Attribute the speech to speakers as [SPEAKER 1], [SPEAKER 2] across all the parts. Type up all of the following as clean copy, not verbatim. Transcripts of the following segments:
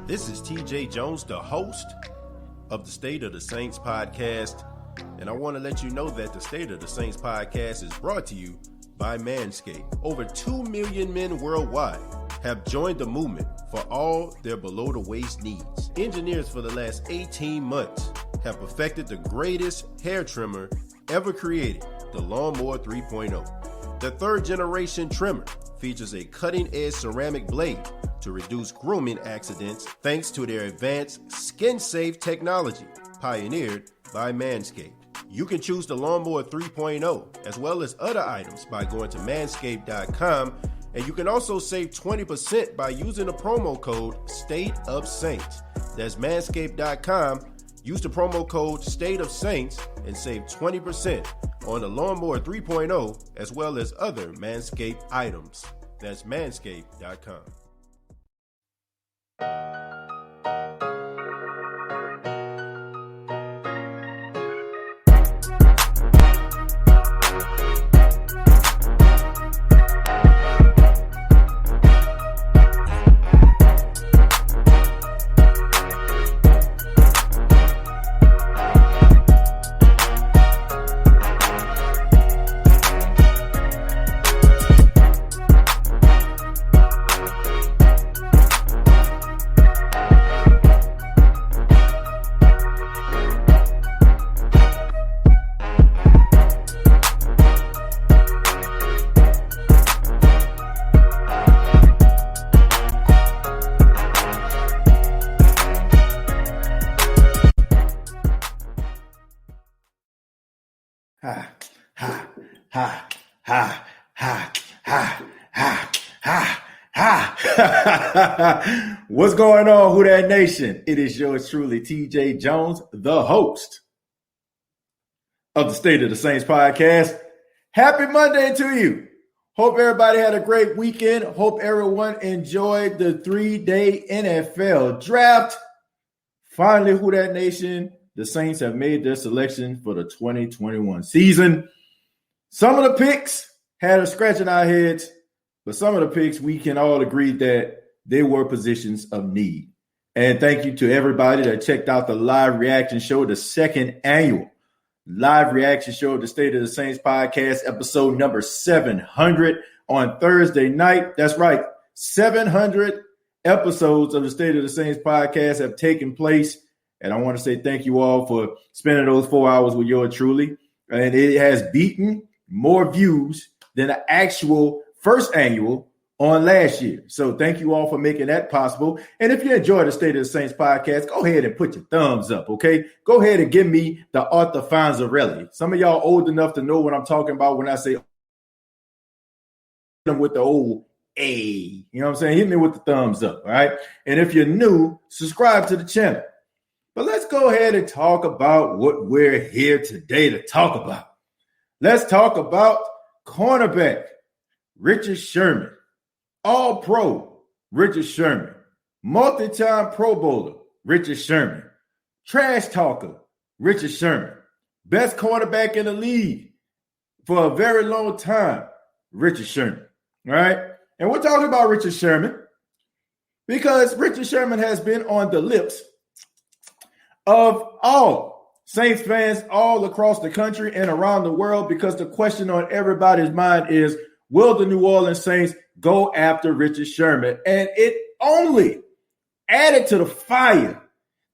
[SPEAKER 1] This is TJ Jones, the host of the State of the Saints podcast, and I want to let you know that the State of the Saints podcast is brought to you by Manscaped. Over 2 million men worldwide have joined the movement for all their below-the-waist needs. Engineers for the last 18 months have perfected the greatest hair trimmer ever created, the Lawnmower 3.0. The third-generation trimmer features a cutting-edge ceramic blade to reduce grooming accidents thanks to their advanced skin-safe technology pioneered by Manscaped. You can choose the Lawnmower 3.0 as well as other items by going to manscaped.com, and you can also save 20% by using the promo code StateOfSaints. That's manscaped.com. Use the promo code StateOfSaints and save 20% on the Lawnmower 3.0 as well as other Manscaped items. That's manscaped.com.
[SPEAKER 2] What's going on, Who Dat Nation? It is yours truly, TJ Jones, the host of the State of the Saints podcast. Happy Monday to you. Hope everybody had a great weekend. Hope everyone enjoyed the 3-day NFL draft. Finally, Who Dat Nation, the Saints have made their selection for the 2021 season. Some of the picks had us scratching our heads, but some of the picks we can all agree that they were positions of need. And thank you to everybody that checked out the live reaction show, the second annual live reaction show of the State of the Saints podcast, episode number 700 on Thursday night. That's right, 700 episodes of the State of the Saints podcast have taken place. And I want to say thank you all for spending those 4 hours with yours truly. And it has beaten more views than the actual first annual on last year. So thank you all for making that possible. And if you enjoy the State of the Saints podcast, go ahead and put your thumbs up, okay? Go ahead and give me the Arthur Fonzarelli. Some of y'all old enough to know what I'm talking about when I say with the old A. You know what I'm saying? Hit me with the thumbs up, all right? And if you're new, subscribe to the channel. But let's go ahead and talk about what we're here today to talk about. Let's talk about cornerback Richard Sherman. All-Pro Richard Sherman, multi-time Pro Bowler Richard Sherman, trash talker Richard Sherman, best cornerback in the league for a very long time, Richard Sherman. All right? And we're talking about Richard Sherman because Richard Sherman has been on the lips of all Saints fans all across the country and around the world, because the question on everybody's mind is, will the New Orleans Saints go after Richard Sherman? And it only added to the fire,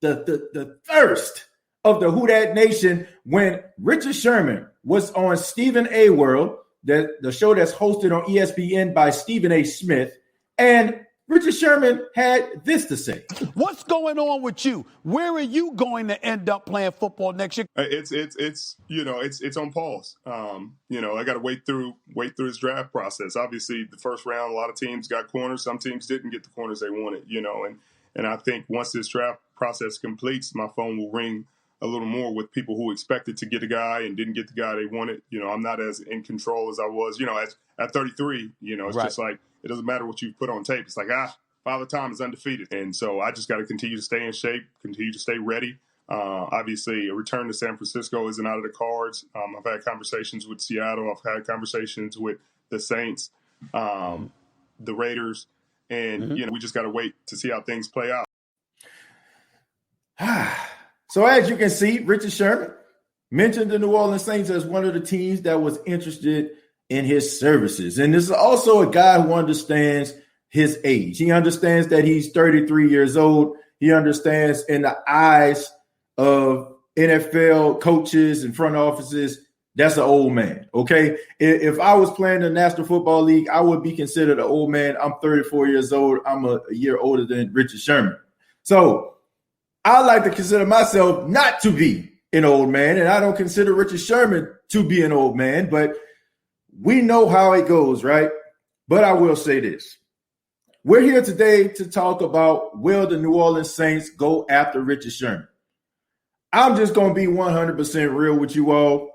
[SPEAKER 2] the thirst of the Who Dat Nation when Richard Sherman was on Stephen A. World, the show that's hosted on ESPN by Stephen A. Smith, and Richard Sherman had this to say.
[SPEAKER 3] What's going on with you? Where are you going to end up playing football next year?
[SPEAKER 4] It's on pause. I got to wait through this draft process. Obviously, the first round, a lot of teams got corners. Some teams didn't get the corners they wanted. And I think once this draft process completes, my phone will ring a little more with people who expected to get a guy and didn't get the guy they wanted. I'm not as in control as I was. At 33, it's right. Just like, it doesn't matter what you put on tape. It's like, Father Time is undefeated. And so I just got to continue to stay in shape, continue to stay ready. Obviously, a return to San Francisco isn't out of the cards. I've had conversations with Seattle. I've had conversations with the Saints, the Raiders. And, we just got to wait to see how things play out.
[SPEAKER 2] So as you can see, Richard Sherman mentioned the New Orleans Saints as one of the teams that was interested in his services. And this is also a guy who understands his age. He understands that he's 33 years old. He understands in the eyes of NFL coaches and front offices, that's an old man, okay? If I was playing the National Football League, I would be considered an old man. I'm 34 years old. I'm a year older than Richard Sherman. So I like to consider myself not to be an old man, and I don't consider Richard Sherman to be an old man, but we know how it goes, right? But I will say this. We're here today to talk about, will the New Orleans Saints go after Richard Sherman? I'm just going to be 100% real with you all.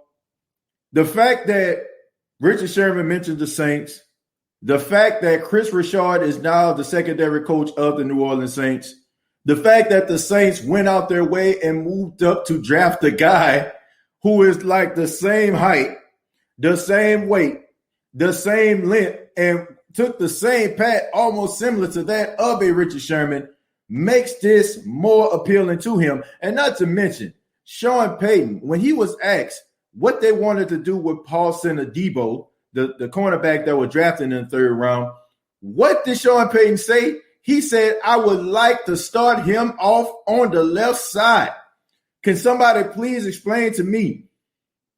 [SPEAKER 2] The fact that Richard Sherman mentioned the Saints, the fact that Chris Richard is now the secondary coach of the New Orleans Saints, the fact that the Saints went out their way and moved up to draft a guy who is like the same height, the same weight, the same length, and took the same path almost similar to that of a Richard Sherman, makes this more appealing to him. And not to mention, Sean Payton, when he was asked what they wanted to do with Paulson Adebo, the cornerback that was drafted in the third round, what did Sean Payton say? He said, I would like to start him off on the left side. Can somebody please explain to me,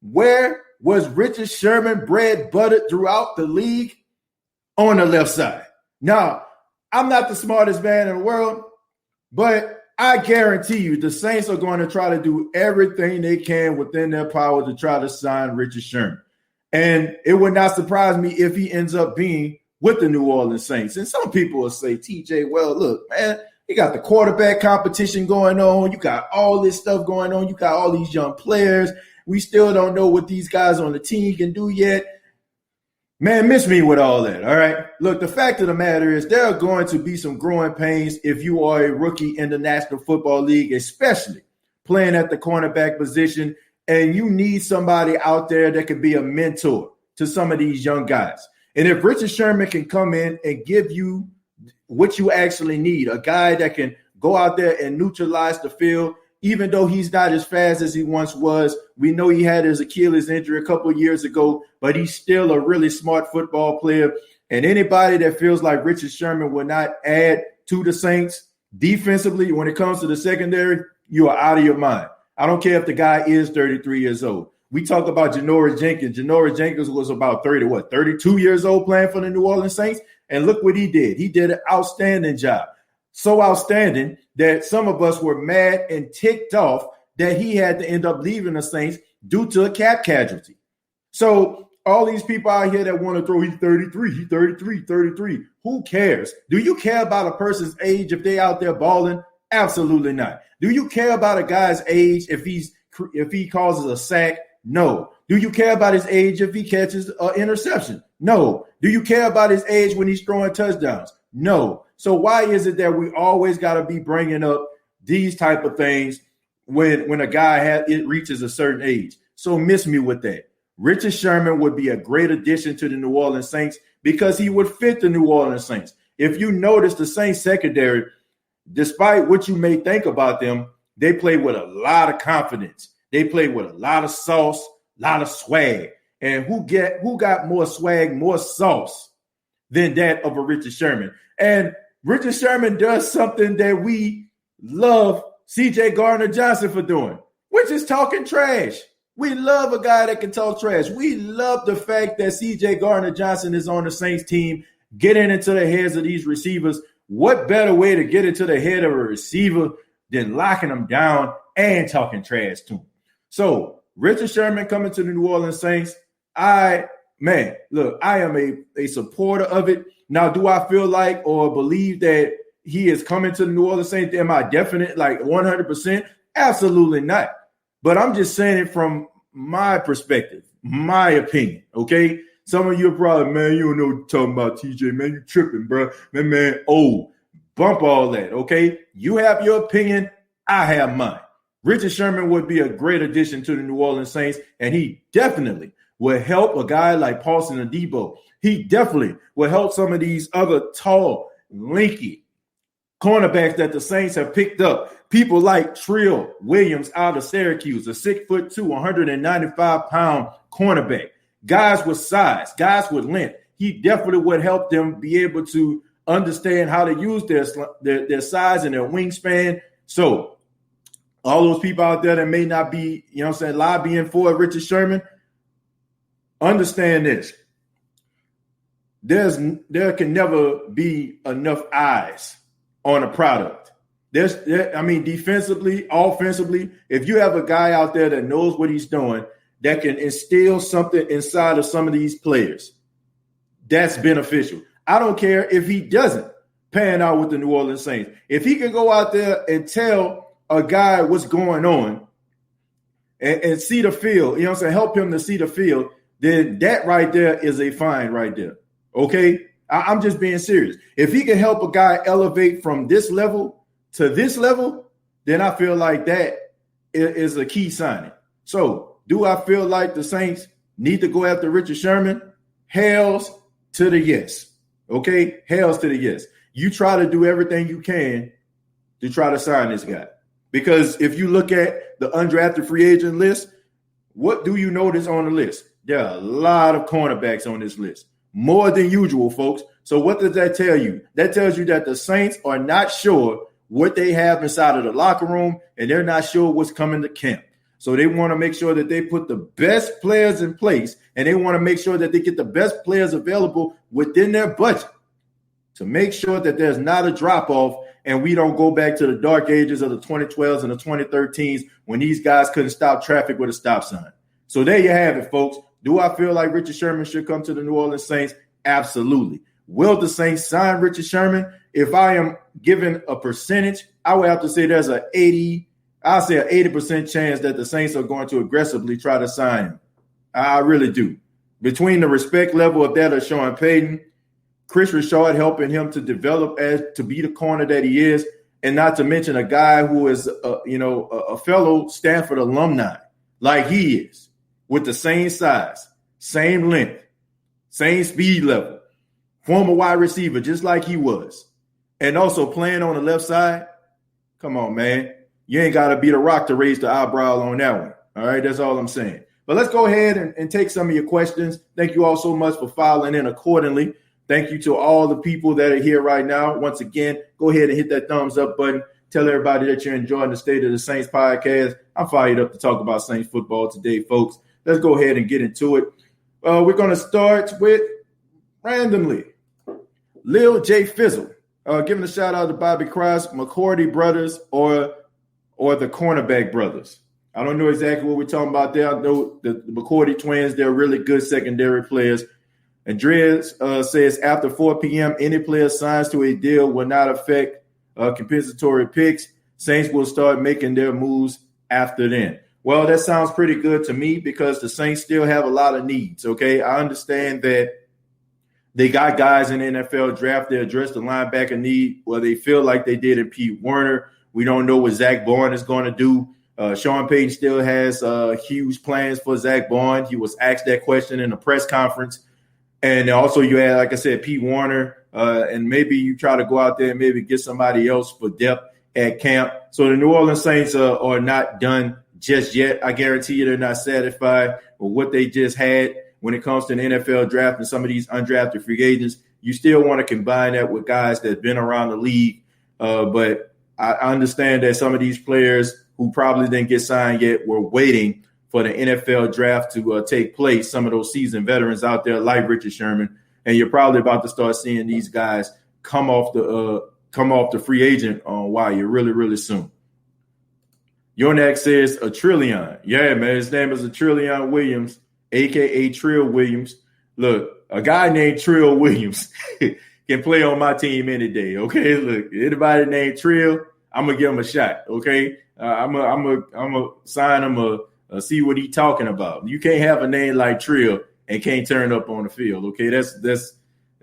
[SPEAKER 2] where was Richard Sherman bread buttered throughout the league? On the left side. Now, I'm not the smartest man in the world, but I guarantee you the Saints are going to try to do everything they can within their power to try to sign Richard Sherman. And it would not surprise me if he ends up being with the New Orleans Saints. And some people will say, TJ, well, look, man, you got the quarterback competition going on. You got all this stuff going on. You got all these young players. We still don't know what these guys on the team can do yet. Man, miss me with all that, all right? Look, the fact of the matter is there are going to be some growing pains if you are a rookie in the National Football League, especially playing at the cornerback position, and you need somebody out there that can be a mentor to some of these young guys. And if Richard Sherman can come in and give you what you actually need, a guy that can go out there and neutralize the field, even though he's not as fast as he once was. We know he had his Achilles injury a couple of years ago, but he's still a really smart football player. And anybody that feels like Richard Sherman will not add to the Saints defensively when it comes to the secondary, you are out of your mind. I don't care if the guy is 33 years old. We talk about Janoris Jenkins. Janoris Jenkins was about 32 years old playing for the New Orleans Saints. And look what he did. He did an outstanding job. So outstanding that some of us were mad and ticked off that he had to end up leaving the Saints due to a cap casualty. So all these people out here that want to throw, he's 33. Who cares? Do you care about a person's age if they out there balling? Absolutely not. Do you care about a guy's age if he causes a sack? No. Do you care about his age if he catches an interception? No. Do you care about his age when he's throwing touchdowns? No. So why is it that we always got to be bringing up these type of things when a guy reaches a certain age? So miss me with that. Richard Sherman would be a great addition to the New Orleans Saints because he would fit the New Orleans Saints. If you notice, the Saints secondary, despite what you may think about them, they play with a lot of confidence. They play with a lot of sauce, a lot of swag. And who got more swag, more sauce than that of a Richard Sherman? And Richard Sherman does something that we love C.J. Gardner-Johnson for doing, which is talking trash. We love a guy that can talk trash. We love the fact that C.J. Gardner-Johnson is on the Saints team, getting into the heads of these receivers. What better way to get into the head of a receiver than locking them down and talking trash to him? So Richard Sherman coming to the New Orleans Saints, I am a supporter of it. Now, do I feel like or believe that he is coming to the New Orleans Saints? Am I definite, like 100%? Absolutely not. But I'm just saying it from my perspective, my opinion, okay? Some of you are probably, man, you don't know what you're talking about, TJ, man, you tripping, bro. Man, bump all that, okay? You have your opinion, I have mine. Richard Sherman would be a great addition to the New Orleans Saints, and he definitely will help a guy like Paulson Adebo. He definitely will help some of these other tall, lanky cornerbacks that the Saints have picked up. People like Trill Williams out of Syracuse, a 6'2", 195-pound cornerback. Guys with size, guys with length. He definitely would help them be able to understand how to use their size and their wingspan. So all those people out there that may not be, lobbying for Richard Sherman, understand this. There can never be enough eyes on a product. Defensively, offensively, if you have a guy out there that knows what he's doing, that can instill something inside of some of these players, that's beneficial. I don't care if he doesn't pan out with the New Orleans Saints. If he can go out there and tell a guy what's going on and see the field, help him to see the field, then that right there is a fine right there. Okay? I'm just being serious. If he can help a guy elevate from this level to this level, then I feel like that is a key signing. So do I feel like the Saints need to go after Richard Sherman? Hells to the yes. Okay? Hells to the yes. You try to do everything you can to try to sign this guy. Because if you look at the undrafted free agent list, what do you notice on the list? There are a lot of cornerbacks on this list. More than usual, folks. So what does that tell you? That tells you that the Saints are not sure what they have inside of the locker room, and they're not sure what's coming to camp. So they want to make sure that they put the best players in place, and they want to make sure that they get the best players available within their budget to make sure that there's not a drop-off and we don't go back to the dark ages of the 2012s and the 2013s when these guys couldn't stop traffic with a stop sign. So there you have it, folks. Do I feel like Richard Sherman should come to the New Orleans Saints? Absolutely. Will the Saints sign Richard Sherman? If I am given a percentage, I would have to say there's an 80% chance that the Saints are going to aggressively try to sign him. I really do. Between the respect level of that of Sean Payton, Chris Richard helping him to develop to be the corner that he is, and not to mention a guy who is, a fellow Stanford alumni like he is, with the same size, same length, same speed level, former wide receiver just like he was, and also playing on the left side. Come on, man. You ain't got to beat a rock to raise the eyebrow on that one. All right, that's all I'm saying. But let's go ahead and take some of your questions. Thank you all so much for filing in accordingly. Thank you to all the people that are here right now. Once again, go ahead and hit that thumbs up button. Tell everybody that you're enjoying the State of the Saints podcast. I'm fired up to talk about Saints football today, folks. Let's go ahead and get into it. We're going to start with randomly Lil J Fizzle, giving a shout out to Bobby Cross, McCourty brothers, or the cornerback brothers. I don't know exactly what we're talking about there. I know the McCourty twins, they're really good secondary players. Andreas says after 4 p.m., any player signs to a deal will not affect compensatory picks. Saints will start making their moves after then. Well, that sounds pretty good to me because the Saints still have a lot of needs, okay? I understand that they got guys in the NFL draft that address the linebacker need. Well, they feel like they did in Pete Werner. We don't know what Zach Bourne is going to do. Sean Payton still has huge plans for Zach Bourne. He was asked that question in a press conference. And also you had, like I said, Pete Werner, and maybe you try to go out there and maybe get somebody else for depth at camp. So the New Orleans Saints are not done just yet. I guarantee you they're not satisfied with what they just had when it comes to the NFL draft and some of these undrafted free agents. You still want to combine that with guys that have been around the league. But I understand that some of these players who probably didn't get signed yet were waiting for the NFL draft to take place, some of those seasoned veterans out there like Richard Sherman, and you're probably about to start seeing these guys come off the free agent wire really, really soon. Your next says a Trillion. Yeah, man, his name is a Trillion Williams, a.k.a. Trill Williams. Look, a guy named Trill Williams can play on my team any day, okay? Look, anybody named Trill, I'm going to give him a shot, okay? I'm gonna sign him see what he's talking about. You can't have a name like Trill and can't turn up on the field. Okay, that's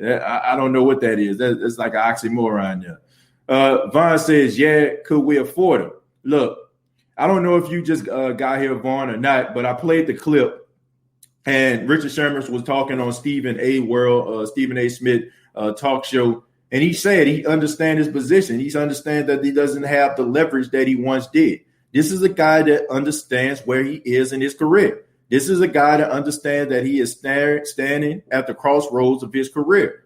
[SPEAKER 2] I don't know what that is. That's like an oxymoron there. Vaughn says, yeah, could we afford him? Look, I don't know if you just got here, Vaughn, or not, but I played the clip and Richard Sherman was talking on Stephen A. Smith talk show, And he said he understands his position. He understands that he doesn't have the leverage that he once did. This is a guy that understands where he is in his career. This is a guy that understands that he is standing at the crossroads of his career.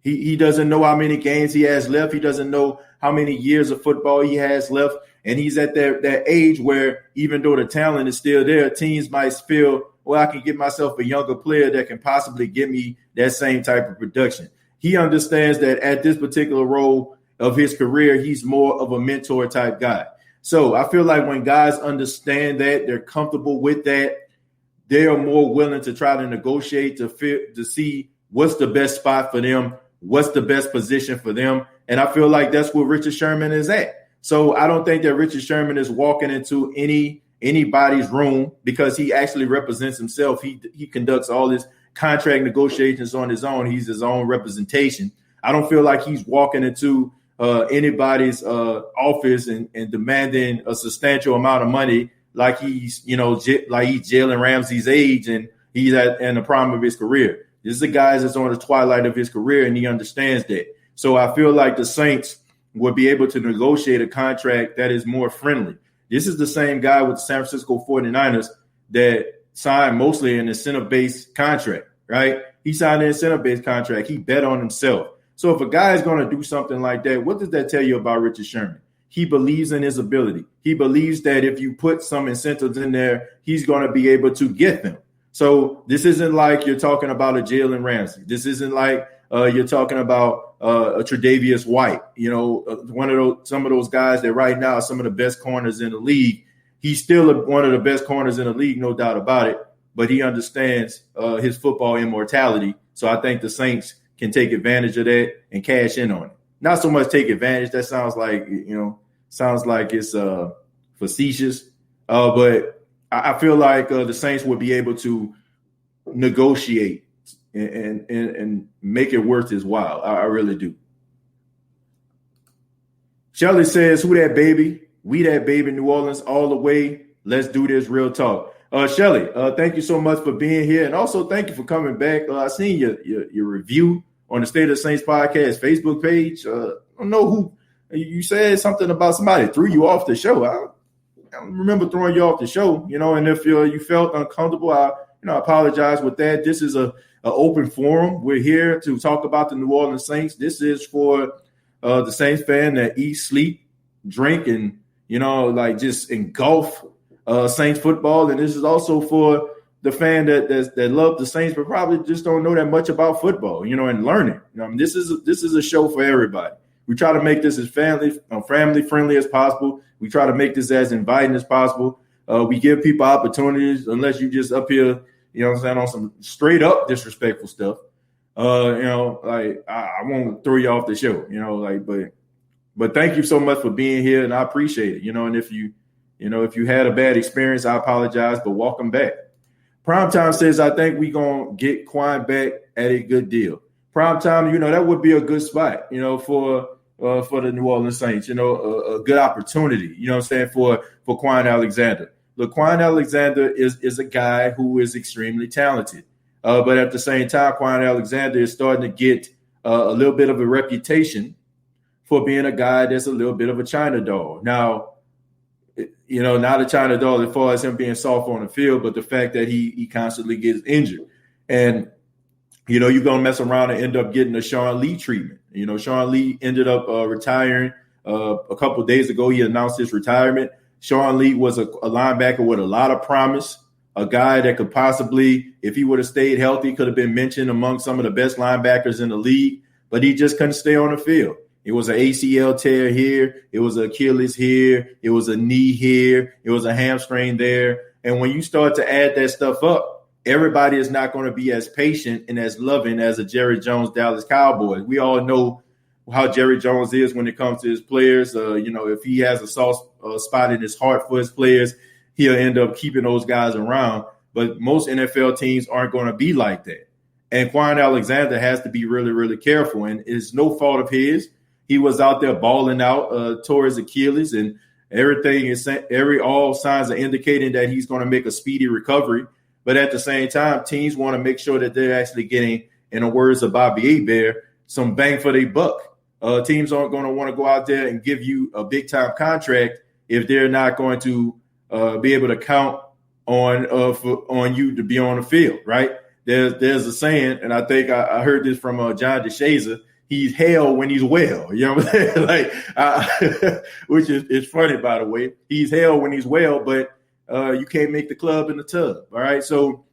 [SPEAKER 2] He doesn't know how many games he has left. He doesn't know how many years of football he has left. And he's at that age where even though the talent is still there, teams might feel, well, I can get myself a younger player that can possibly give me that same type of production. He understands that at this particular role of his career, he's more of a mentor type guy. So I feel like when guys understand that, they're comfortable with that, they are more willing to try to negotiate to see what's the best spot for them, what's the best position for them. And I feel like that's where Richard Sherman is at. So I don't think that Richard Sherman is walking into anybody's room because he actually represents himself. He conducts all his contract negotiations on his own. He's his own representation. I don't feel like he's walking into anybody's office and demanding a substantial amount of money like he's Jalen Ramsey's age and he's in the prime of his career. This is a guy that's on the twilight of his career, and he understands that. So I feel like the Saints would be able to negotiate a contract that is more friendly. This is the same guy with the San Francisco 49ers that signed mostly an incentive-based contract, right? He signed an incentive-based contract. He bet on himself. So if a guy is going to do something like that, what does that tell you about Richard Sherman? He believes in his ability. He believes that if you put some incentives in there, he's going to be able to get them. So this isn't like you're talking about a Jalen Ramsey. This isn't like you're talking about a Tre'Davious White, some of those guys that right now are some of the best corners in the league. He's still one of the best corners in the league, no doubt about it. But he understands his football immortality. So I think the Saints can take advantage of that and cash in on it. Not so much take advantage. That sounds like it's facetious. But I feel like the Saints would be able to negotiate and make it worth his while. I really do. Shelly says, who that baby? We that baby, New Orleans all the way. Let's do this real talk. Shelly, thank you so much for being here. And also thank you for coming back. I seen your review on the State of the Saints podcast Facebook page. I don't know who you said something about somebody threw you off the show. I don't remember throwing you off the show, and if you felt uncomfortable, I apologize with that. This is an open forum. We're here to talk about the New Orleans Saints. This is for the Saints fan that eat, sleep, drink, and, just engulf Saints football. And this is also for the fan that love the Saints but probably just don't know that much about football, and learning. This is a show for everybody. We try to make this as family friendly as possible. We try to make this as inviting as possible. We give people opportunities, unless you just up here, on some straight up disrespectful stuff. I won't throw you off the show, but thank you so much for being here, and I appreciate it. And if you had a bad experience, I apologize, but welcome back. Primetime says, I think we gonna get Quan back at a good deal. Primetime, that would be a good spot, for the New Orleans Saints, a good opportunity, for Quan Alexander. Look, Quan Alexander is a guy who is extremely talented. But at the same time, Quan Alexander is starting to get a little bit of a reputation for being a guy that's a little bit of a China doll. Now, not a China doll as far as him being soft on the field, but the fact that he constantly gets injured. And, you're going to mess around and end up getting a Sean Lee treatment. Sean Lee ended up retiring a couple of days ago. He announced his retirement. Sean Lee was a linebacker with a lot of promise, a guy that could possibly, if he would have stayed healthy, could have been mentioned among some of the best linebackers in the league, but he just couldn't stay on the field. It was an ACL tear here. It was an Achilles here. It was a knee here. It was a hamstring there. And when you start to add that stuff up, everybody is not going to be as patient and as loving as a Jerry Jones Dallas Cowboys. We all know how Jerry Jones is when it comes to his players. If he has a soft spot in his heart for his players, he'll end up keeping those guys around. But most NFL teams aren't going to be like that. And Quan Alexander has to be really, really careful. And it's no fault of his. He was out there balling out, tore his Achilles, and all signs are indicating that he's going to make a speedy recovery. But at the same time, teams want to make sure that they're actually getting, in the words of Bobby Hebert, some bang for their buck. teams aren't going to want to go out there and give you a big-time contract if they're not going to be able to count on you to be on the field, right? There's a saying, and I think I heard this from John DeShazer. He's hell when he's well. You know what I'm saying? Which is funny, by the way. He's hell when he's well, but you can't make the club in the tub. All right. So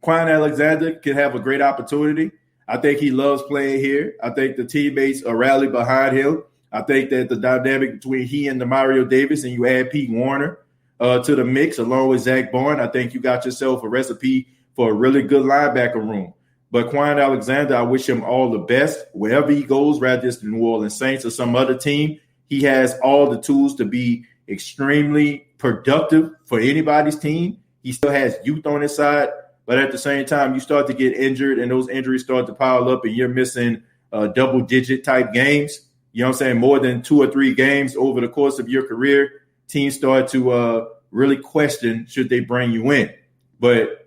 [SPEAKER 2] Quan Alexander can have a great opportunity. I think he loves playing here. I think the teammates are rally behind him. I think that the dynamic between he and Demario Davis, and you add Pete Warner to the mix along with Zach Bourne, I think you got yourself a recipe for a really good linebacker room. But Quan Alexander, I wish him all the best. Wherever he goes, whether it's the New Orleans Saints or some other team, he has all the tools to be extremely productive for anybody's team. He still has youth on his side. But at the same time, you start to get injured and those injuries start to pile up and you're missing double-digit type games. You know what I'm saying? More than 2 or 3 games over the course of your career, teams start to really question should they bring you in. But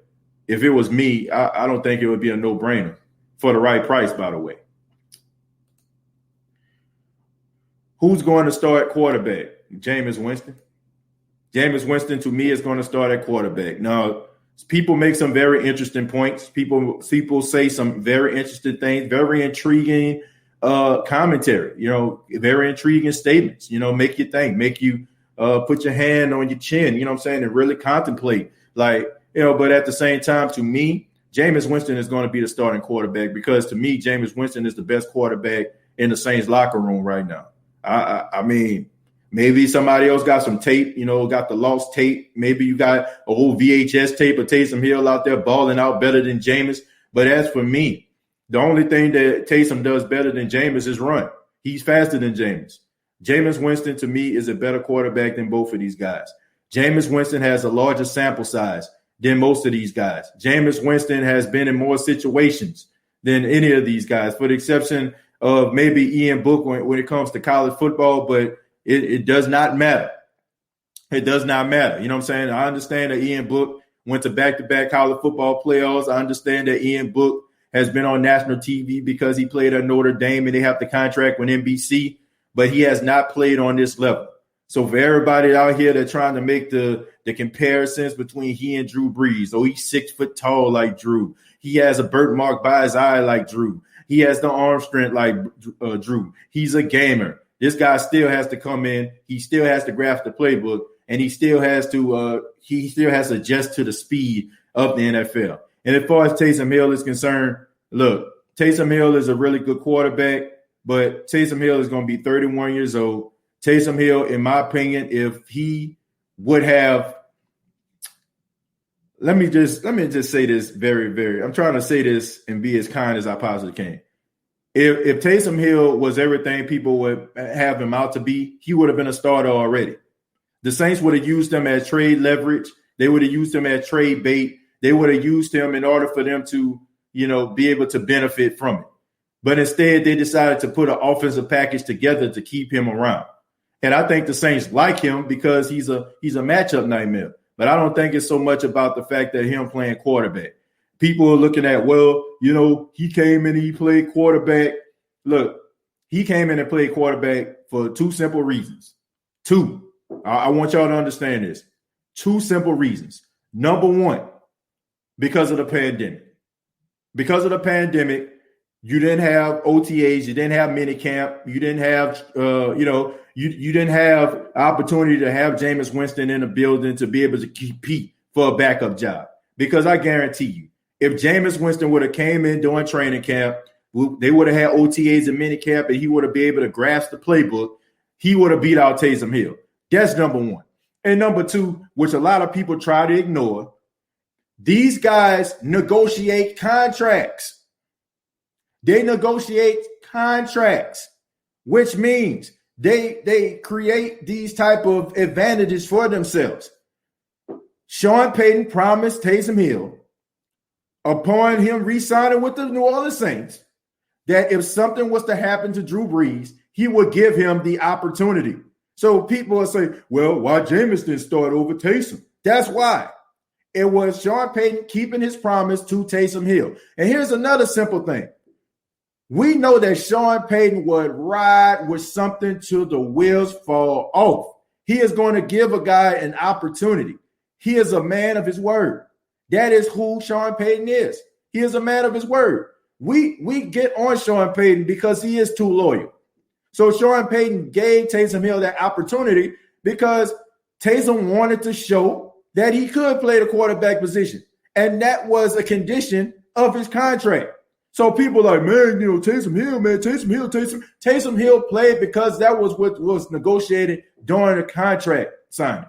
[SPEAKER 2] if it was me, I don't think it would be a no-brainer for the right price, by the way. Who's going to start quarterback? Jameis Winston. Jameis Winston, to me, is going to start at quarterback. Now, people make some very interesting points. People say some very interesting things, very intriguing commentary, very intriguing statements, make you think, make you put your hand on your chin, you know what I'm saying, and really contemplate. But at the same time, to me, Jameis Winston is going to be the starting quarterback because to me, Jameis Winston is the best quarterback in the Saints locker room right now. I mean, maybe somebody else got some tape, got the lost tape. Maybe you got a whole VHS tape of Taysom Hill out there balling out better than Jameis. But as for me, the only thing that Taysom does better than Jameis is run. He's faster than Jameis. Jameis Winston, to me, is a better quarterback than both of these guys. Jameis Winston has a larger sample size than most of these guys. Jameis Winston has been in more situations than any of these guys, for the exception of maybe Ian Book when it comes to college football, but it does not matter. It does not matter. You know what I'm saying? I understand that Ian Book went to back-to-back college football playoffs. I understand that Ian Book has been on national TV because he played at Notre Dame and they have the contract with NBC, but he has not played on this level. So for everybody out here that's trying to make the comparisons between he and Drew Brees, he's 6 foot tall like Drew. He has a birthmark by his eye like Drew. He has the arm strength like Drew. He's a gamer. This guy still has to come in. He still has to grasp the playbook, and he still has to adjust to the speed of the NFL. And as far as Taysom Hill is concerned, look, Taysom Hill is a really good quarterback, but Taysom Hill is going to be 31 years old. Taysom Hill, in my opinion, if he would have, let me just say this very, I'm trying to say this and be as kind as I possibly can. If Taysom Hill was everything people would have him out to be, he would have been a starter already. The Saints would have used him as trade leverage. They would have used him as trade bait. They would have used him in order for them to, be able to benefit from it. But instead, they decided to put an offensive package together to keep him around. And I think the Saints like him because he's a matchup nightmare. But I don't think it's so much about the fact that him playing quarterback. People are looking at, he came in and he played quarterback. Look, he came in and played quarterback for 2 simple reasons. 2. I want y'all to understand this. 2 simple reasons. Number 1, because of the pandemic. Because of the pandemic, you didn't have OTAs, you didn't have minicamp, you didn't have, you didn't have opportunity to have Jameis Winston in the building to be able to compete for a backup job. Because I guarantee you, if Jameis Winston would have came in during training camp, they would have had OTAs and minicamp, and he would have been able to grasp the playbook, he would have beat out Taysom Hill. That's number 1. And number 2, which a lot of people try to ignore, these guys negotiate contracts. They negotiate contracts, which means they create these type of advantages for themselves. Sean Payton promised Taysom Hill, upon him re-signing with the New Orleans Saints, that if something was to happen to Drew Brees, he would give him the opportunity. So people will say, well, why Jameis didn't start over Taysom? That's why. It was Sean Payton keeping his promise to Taysom Hill. And here's another simple thing. We know that Sean Payton would ride with something till the wheels fall off. He is going to give a guy an opportunity. He is a man of his word. That is who Sean Payton is. He is a man of his word. We get on Sean Payton because he is too loyal. So Sean Payton gave Taysom Hill that opportunity because Taysom wanted to show that he could play the quarterback position. And that was a condition of his contract. So people are like, man, Taysom Hill, man, Taysom Hill played because that was what was negotiated during the contract signing.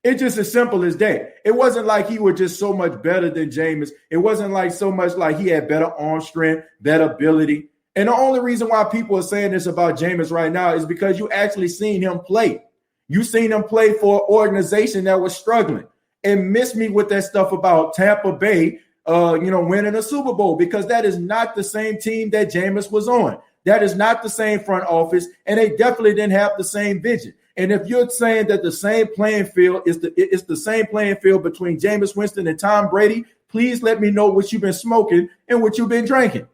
[SPEAKER 2] It's just as simple as that. It wasn't like he was just so much better than Jameis. It wasn't like so much like he had better arm strength, better ability. And the only reason why people are saying this about Jameis right now is because you actually seen him play. You seen him play for an organization that was struggling. And miss me with that stuff about Tampa Bay winning a Super Bowl, because that is not the same team that Jameis was on. That is not the same front office, and they definitely didn't have the same vision. And if you're saying that the same playing field is the same playing field between Jameis Winston and Tom Brady, please let me know what you've been smoking and what you've been drinking.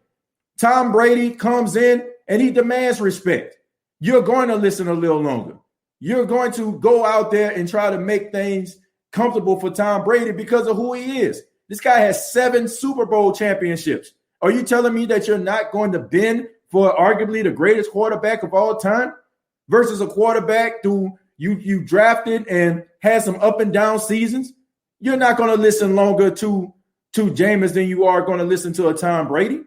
[SPEAKER 2] Tom Brady comes in and he demands respect. You're going to listen a little longer. You're going to go out there and try to make things comfortable for Tom Brady because of who he is. This guy has 7 Super Bowl championships. Are you telling me that you're not going to bend for arguably the greatest quarterback of all time versus a quarterback who you drafted and had some up and down seasons? You're not going to listen longer to Jameis than you are going to listen to a Tom Brady.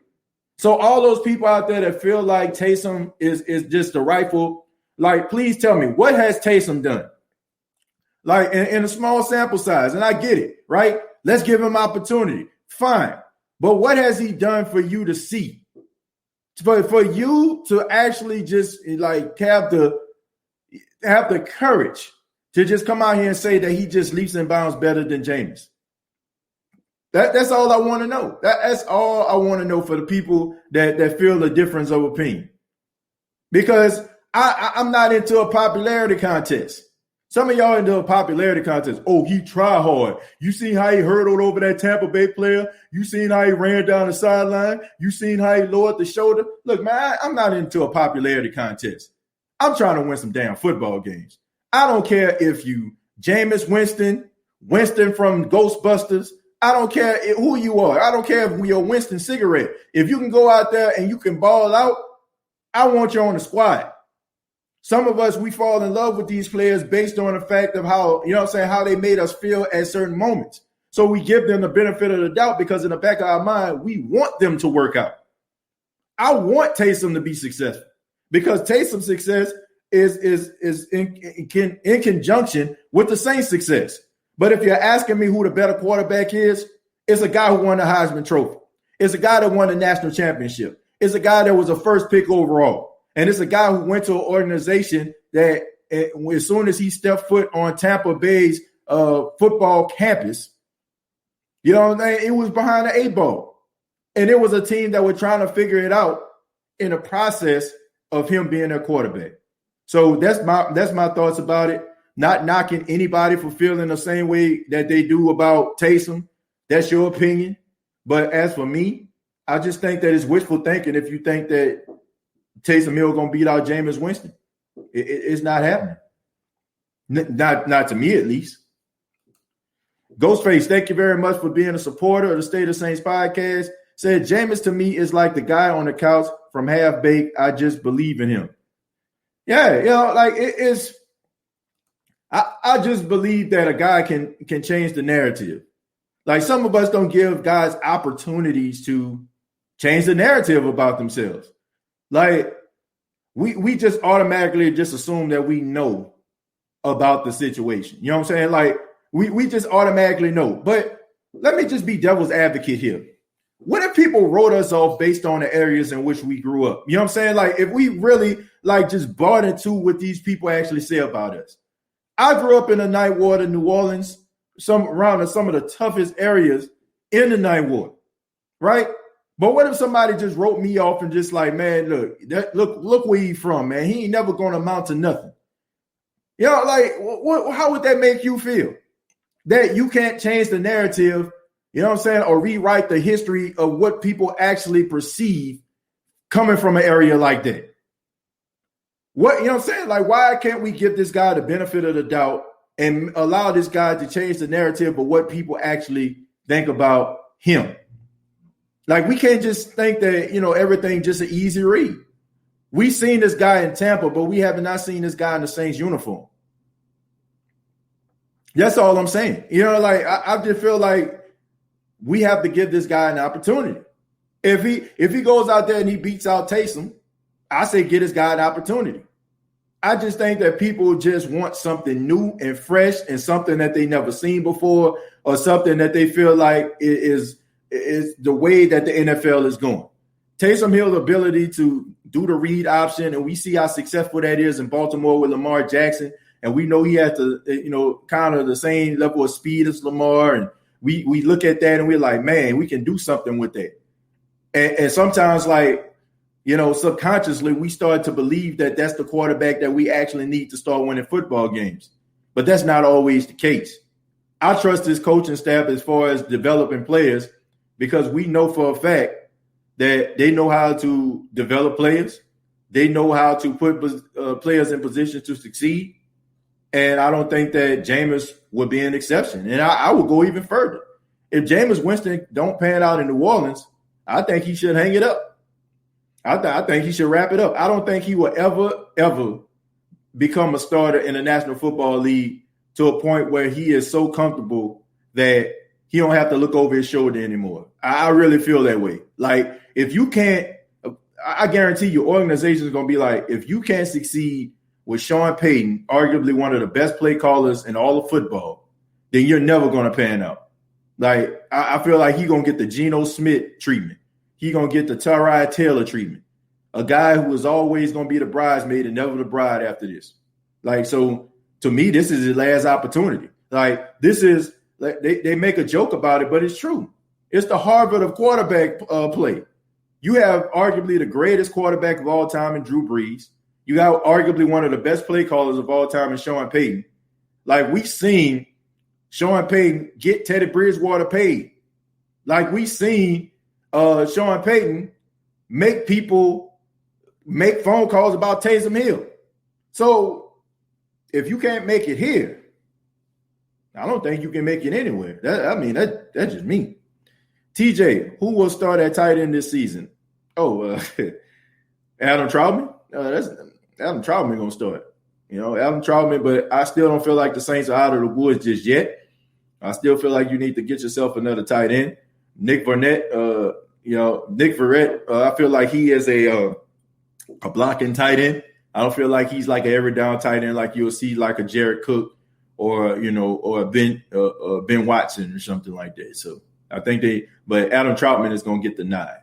[SPEAKER 2] So all those people out there that feel like Taysom is just the rightful, like, please tell me, what has Taysom done? Like in a small sample size, and I get it, right? Let's give him opportunity. Fine. But what has he done for you to see? For you to actually just like have the courage to just come out here and say that he just leaps and bounds better than Jameis. That's all I want to know. That's all I want to know for the people that feel the difference of opinion. Because I'm not into a popularity contest. Some of y'all into a popularity contest. Oh, he tried hard. You seen how he hurdled over that Tampa Bay player? You seen how he ran down the sideline? You seen how he lowered the shoulder? Look, man, I'm not into a popularity contest. I'm trying to win some damn football games. I don't care if you Jameis Winston from Ghostbusters. I don't care who you are. I don't care if you're Winston Cigarette. If you can go out there and you can ball out, I want you on the squad. Some of us, we fall in love with these players based on the fact of how, how they made us feel at certain moments. So we give them the benefit of the doubt because in the back of our mind, we want them to work out. I want Taysom to be successful because Taysom's success is in conjunction with the Saints' success. But if you're asking me who the better quarterback is, it's a guy who won the Heisman Trophy. It's a guy that won the national championship. It's a guy that was a first pick overall. And it's a guy who went to an organization that as soon as he stepped foot on Tampa Bay's football campus, you know what I'm saying? It was behind the 8-ball. And it was a team that was trying to figure it out in the process of him being their quarterback. So that's my thoughts about it. Not knocking anybody for feeling the same way that they do about Taysom. That's your opinion. But as for me, I just think that it's wishful thinking if you think that Taysom Hill going to beat out Jameis Winston. It's not happening. Not to me, at least. Ghostface, thank you very much for being a supporter of the State of Saints podcast. Said, Jameis to me is like the guy on the couch from Half Baked. I just believe in him. Yeah, like it is. I just believe that a guy can change the narrative. Like some of us don't give guys opportunities to change the narrative about themselves. Like we just automatically just assume that we know about the situation. You know what I'm saying? Like we just automatically know. But let me just be devil's advocate here. What if people wrote us off based on the areas in which we grew up? You know what I'm saying? Like if we really like just bought into what these people actually say about us. I grew up in the Ninth Ward of New Orleans, some of the toughest areas in the Ninth Ward, right? But what if somebody just wrote me off and just like, man, look where he's from, man. He ain't never going to amount to nothing. You know, like, how would that make you feel? That you can't change the narrative, you know what I'm saying, or rewrite the history of what people actually perceive coming from an area like that. What, you know what I'm saying? Like, why can't we give this guy the benefit of the doubt and allow this guy to change the narrative of what people actually think about him? Like, we can't just think that, everything just an easy read. We've seen this guy in Tampa, but we have not seen this guy in the Saints uniform. That's all I'm saying. I just feel like we have to give this guy an opportunity. If he goes out there and he beats out Taysom, I say get this guy an opportunity. I just think that people just want something new and fresh and something that they never seen before, or something that they feel like is the way that the NFL is going. Taysom Hill's ability to do the read option, and we see how successful that is in Baltimore with Lamar Jackson, and we know he has kind of the same level of speed as Lamar, and we look at that and we're like, man, we can do something with that. And sometimes, subconsciously, we start to believe that that's the quarterback that we actually need to start winning football games. But that's not always the case. I trust this coaching staff as far as developing players, because we know for a fact that they know how to develop players. They know how to put players in position to succeed. And I don't think that Jameis would be an exception. And I would go even further. If Jameis Winston don't pan out in New Orleans, I think he should hang it up. I think he should wrap it up. I don't think he will ever become a starter in the National Football League to a point where he is so comfortable that he don't have to look over his shoulder anymore. I really feel that way. Like, if you can't, I guarantee your organization is going to be like, if you can't succeed with Sean Payton, arguably one of the best play callers in all of football, then you're never going to pan out. Like, I feel like he's going to get the Geno Smith treatment. He's going to get the Tyrod Taylor treatment. A guy who is always going to be the bridesmaid and never the bride after this. Like, so to me, this is his last opportunity. Like, this is, like, they make a joke about it, but it's true. It's the Harvard of quarterback play. You have arguably the greatest quarterback of all time in Drew Brees. You got arguably one of the best play callers of all time in Sean Payton. Like, we've seen Sean Payton get Teddy Bridgewater paid. Like, we've seen Sean Payton make people make phone calls about Taysom Hill. So if you can't make it here, I don't think you can make it anywhere. That's just me. TJ, who will start at tight end this season? Adam Troutman. Adam Troutman going to start. Adam Troutman, but I still don't feel like the Saints are out of the woods just yet. I still feel like you need to get yourself another tight end. Nick Vannett, I feel like he is a blocking tight end. I don't feel like he's like an every down tight end like you'll see like a Jared Cook or a Ben Watson or something like that. So I think but Adam Troutman is going to get the nod.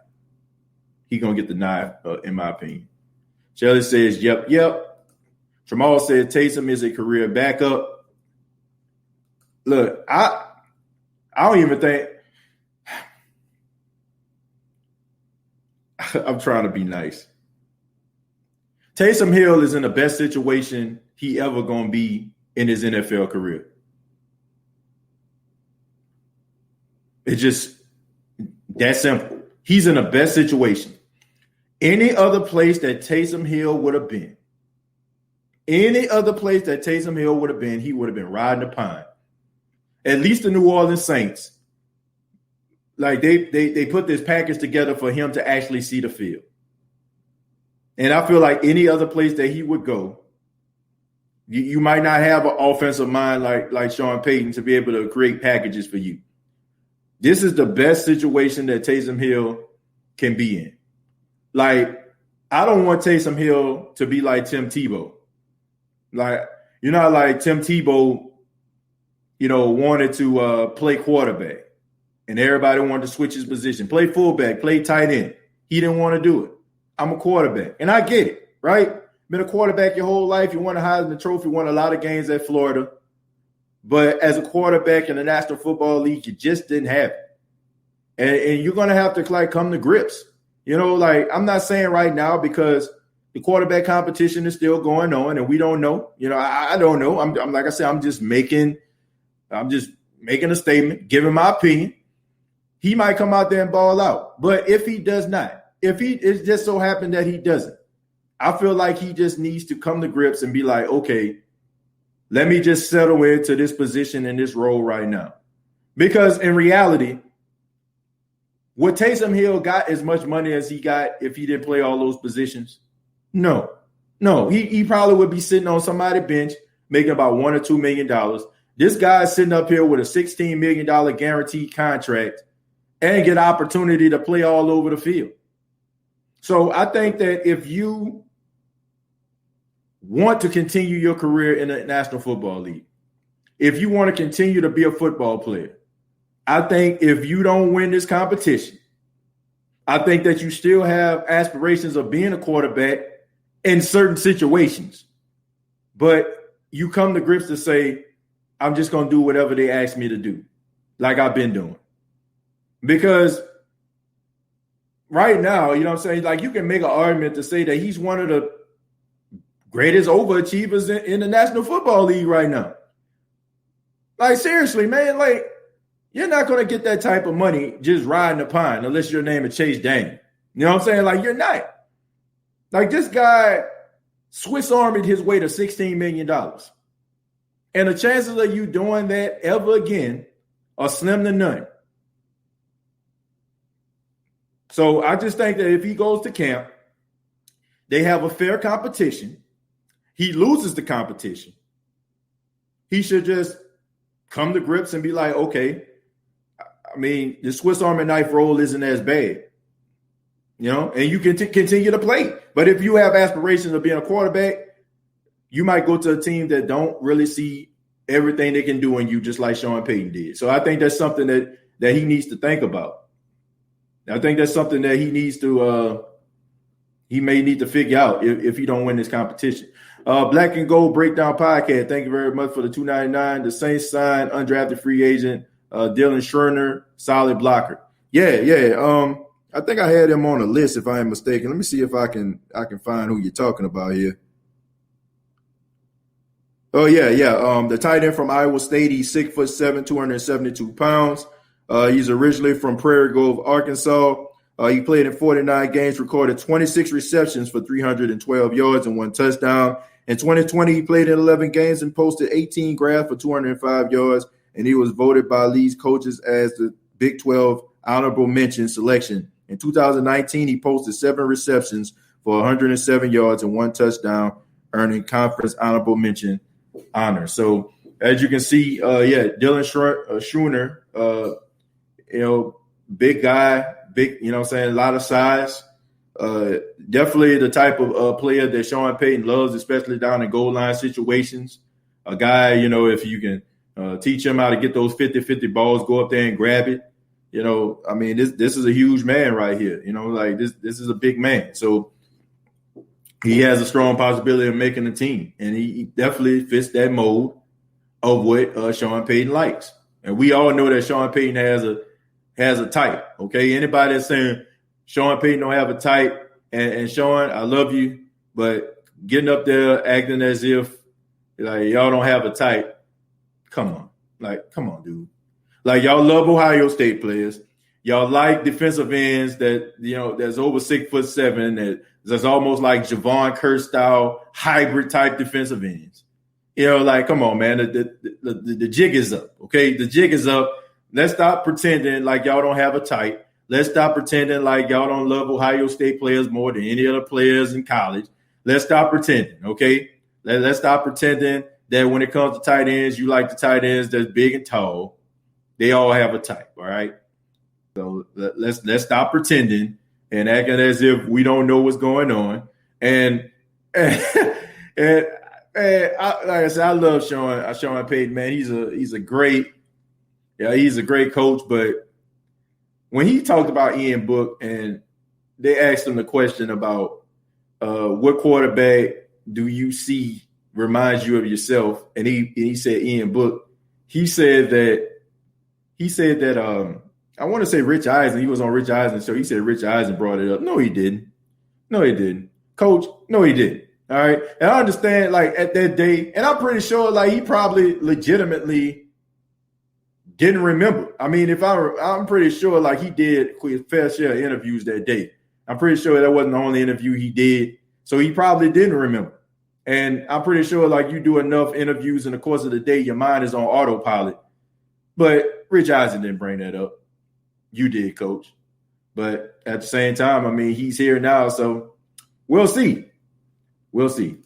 [SPEAKER 2] He's going to get the nod, in my opinion. Shelley says, yep. Jamal said Taysom is a career backup. Look, I don't even think I'm trying to be nice. Taysom Hill is in the best situation he ever going to be in his NFL career. It's just that simple. He's in the best situation. Any other place that Taysom Hill would have been, he would have been riding the pine. At least the New Orleans Saints, like they put this package together for him to actually see the field. And I feel like any other place that he would go, you might not have an offensive mind like Sean Payton to be able to create packages for you. This is the best situation that Taysom Hill can be in. Like, I don't want Taysom Hill to be like Tim Tebow. Like, like Tim Tebow, wanted to play quarterback. And everybody wanted to switch his position. Play fullback, play tight end. He didn't want to do it. I'm a quarterback. And I get it, right? Been a quarterback your whole life. You won a Heisman Trophy, won a lot of games at Florida. But as a quarterback in the National Football League, you just didn't have it. And you're going to have to, come to grips. I'm not saying right now because the quarterback competition is still going on and we don't know. I don't know. I'm like I said, I'm just making a statement, giving my opinion. He might come out there and ball out. But if he does not, it just so happened that he doesn't, I feel like he just needs to come to grips and be like, okay, let me just settle into this position and this role right now. Because in reality, would Taysom Hill got as much money as he got if he didn't play all those positions? No. He probably would be sitting on somebody's bench making about $1 or $2 million. This guy's sitting up here with a $16 million guaranteed contract and get opportunity to play all over the field. So I think that if you want to continue your career in the National Football League, if you want to continue to be a football player, I think if you don't win this competition, I think that you still have aspirations of being a quarterback in certain situations. But you come to grips to say, I'm just going to do whatever they ask me to do, like I've been doing. Because right now, you know what I'm saying? Like, you can make an argument to say that he's one of the greatest overachievers in the National Football League right now. Like, seriously, man, like, you're not going to get that type of money just riding the pine unless your name is Chase Daniel. You know what I'm saying? Like, you're not. Like, this guy Swiss Armied his way to $16 million. And the chances of you doing that ever again are slim to none. So I just think that if he goes to camp, they have a fair competition. He loses the competition. He should just come to grips and be like, okay, I mean, the Swiss Army knife role isn't as bad, you know, and you can continue to play. But if you have aspirations of being a quarterback, you might go to a team that don't really see everything they can do in you, just like Sean Payton did. So I think that's something that he needs to think about. I think that's something that he needs to he may need to figure out if he don't win this competition. Black and Gold Breakdown Podcast. Thank you very much for the $2.99. The Saints signed undrafted free agent Dylan Sherman, solid blocker. Yeah. I think I had him on a list if I am mistaken. Let me see if I can find who you're talking about here. Oh yeah. The tight end from Iowa State. He's 6'7", 272 pounds. He's originally from Prairie Grove, Arkansas. He played in 49 games, recorded 26 receptions for 312 yards and 1 touchdown. In 2020, he played in 11 games and posted 18 grabs for 205 yards, and he was voted by Lee's coaches as the Big 12 honorable mention selection. In 2019, he posted 7 receptions for 107 yards and 1 touchdown, earning conference honorable mention honor. So, as you can see, Dylan Schooner, big guy, big, you know what I'm saying, a lot of size. Definitely the type of player that Sean Payton loves, especially down in goal line situations. A guy, if you can teach him how to get those 50-50 balls, go up there and grab it. I mean, this is a huge man right here. This is a big man. So he has a strong possibility of making the team. And he definitely fits that mold of what Sean Payton likes. And we all know that Sean Payton has a type, okay? Anybody that's saying Sean Payton don't have a type, and Sean, I love you, but getting up there acting as if like y'all don't have a type, come on, dude. Like, y'all love Ohio State players. Y'all like defensive ends that, that's over 6'7", that's almost like Javon Curse style hybrid type defensive ends. Come on, man. The jig is up, okay? The jig is up. Let's stop pretending like y'all don't have a type. Let's stop pretending like y'all don't love Ohio State players more than any other players in college. Let's stop pretending, okay? Let's stop pretending that when it comes to tight ends, you like the tight ends that's big and tall. They all have a type, all right? So let's stop pretending and acting as if we don't know what's going on. And like I said, I love Sean Payton, man. He's a great coach. But when he talked about Ian Book and they asked him the question about what quarterback do you see reminds you of yourself, and he said Ian Book. He said that I want to say Rich Eisen. He was on Rich Eisen, so he said Rich Eisen brought it up. No, he didn't. Coach, no, he didn't. All right. And I understand, like, at that day, and I'm pretty sure, like, he probably legitimately didn't remember. I mean, I'm pretty sure, like, he did his fair share of interviews that day. I'm pretty sure that wasn't the only interview he did. So he probably didn't remember. And I'm pretty sure like you do enough interviews in the course of the day, your mind is on autopilot. But Rich Eisen didn't bring that up. You did, Coach. But at the same time, I mean, he's here now, so we'll see. We'll see.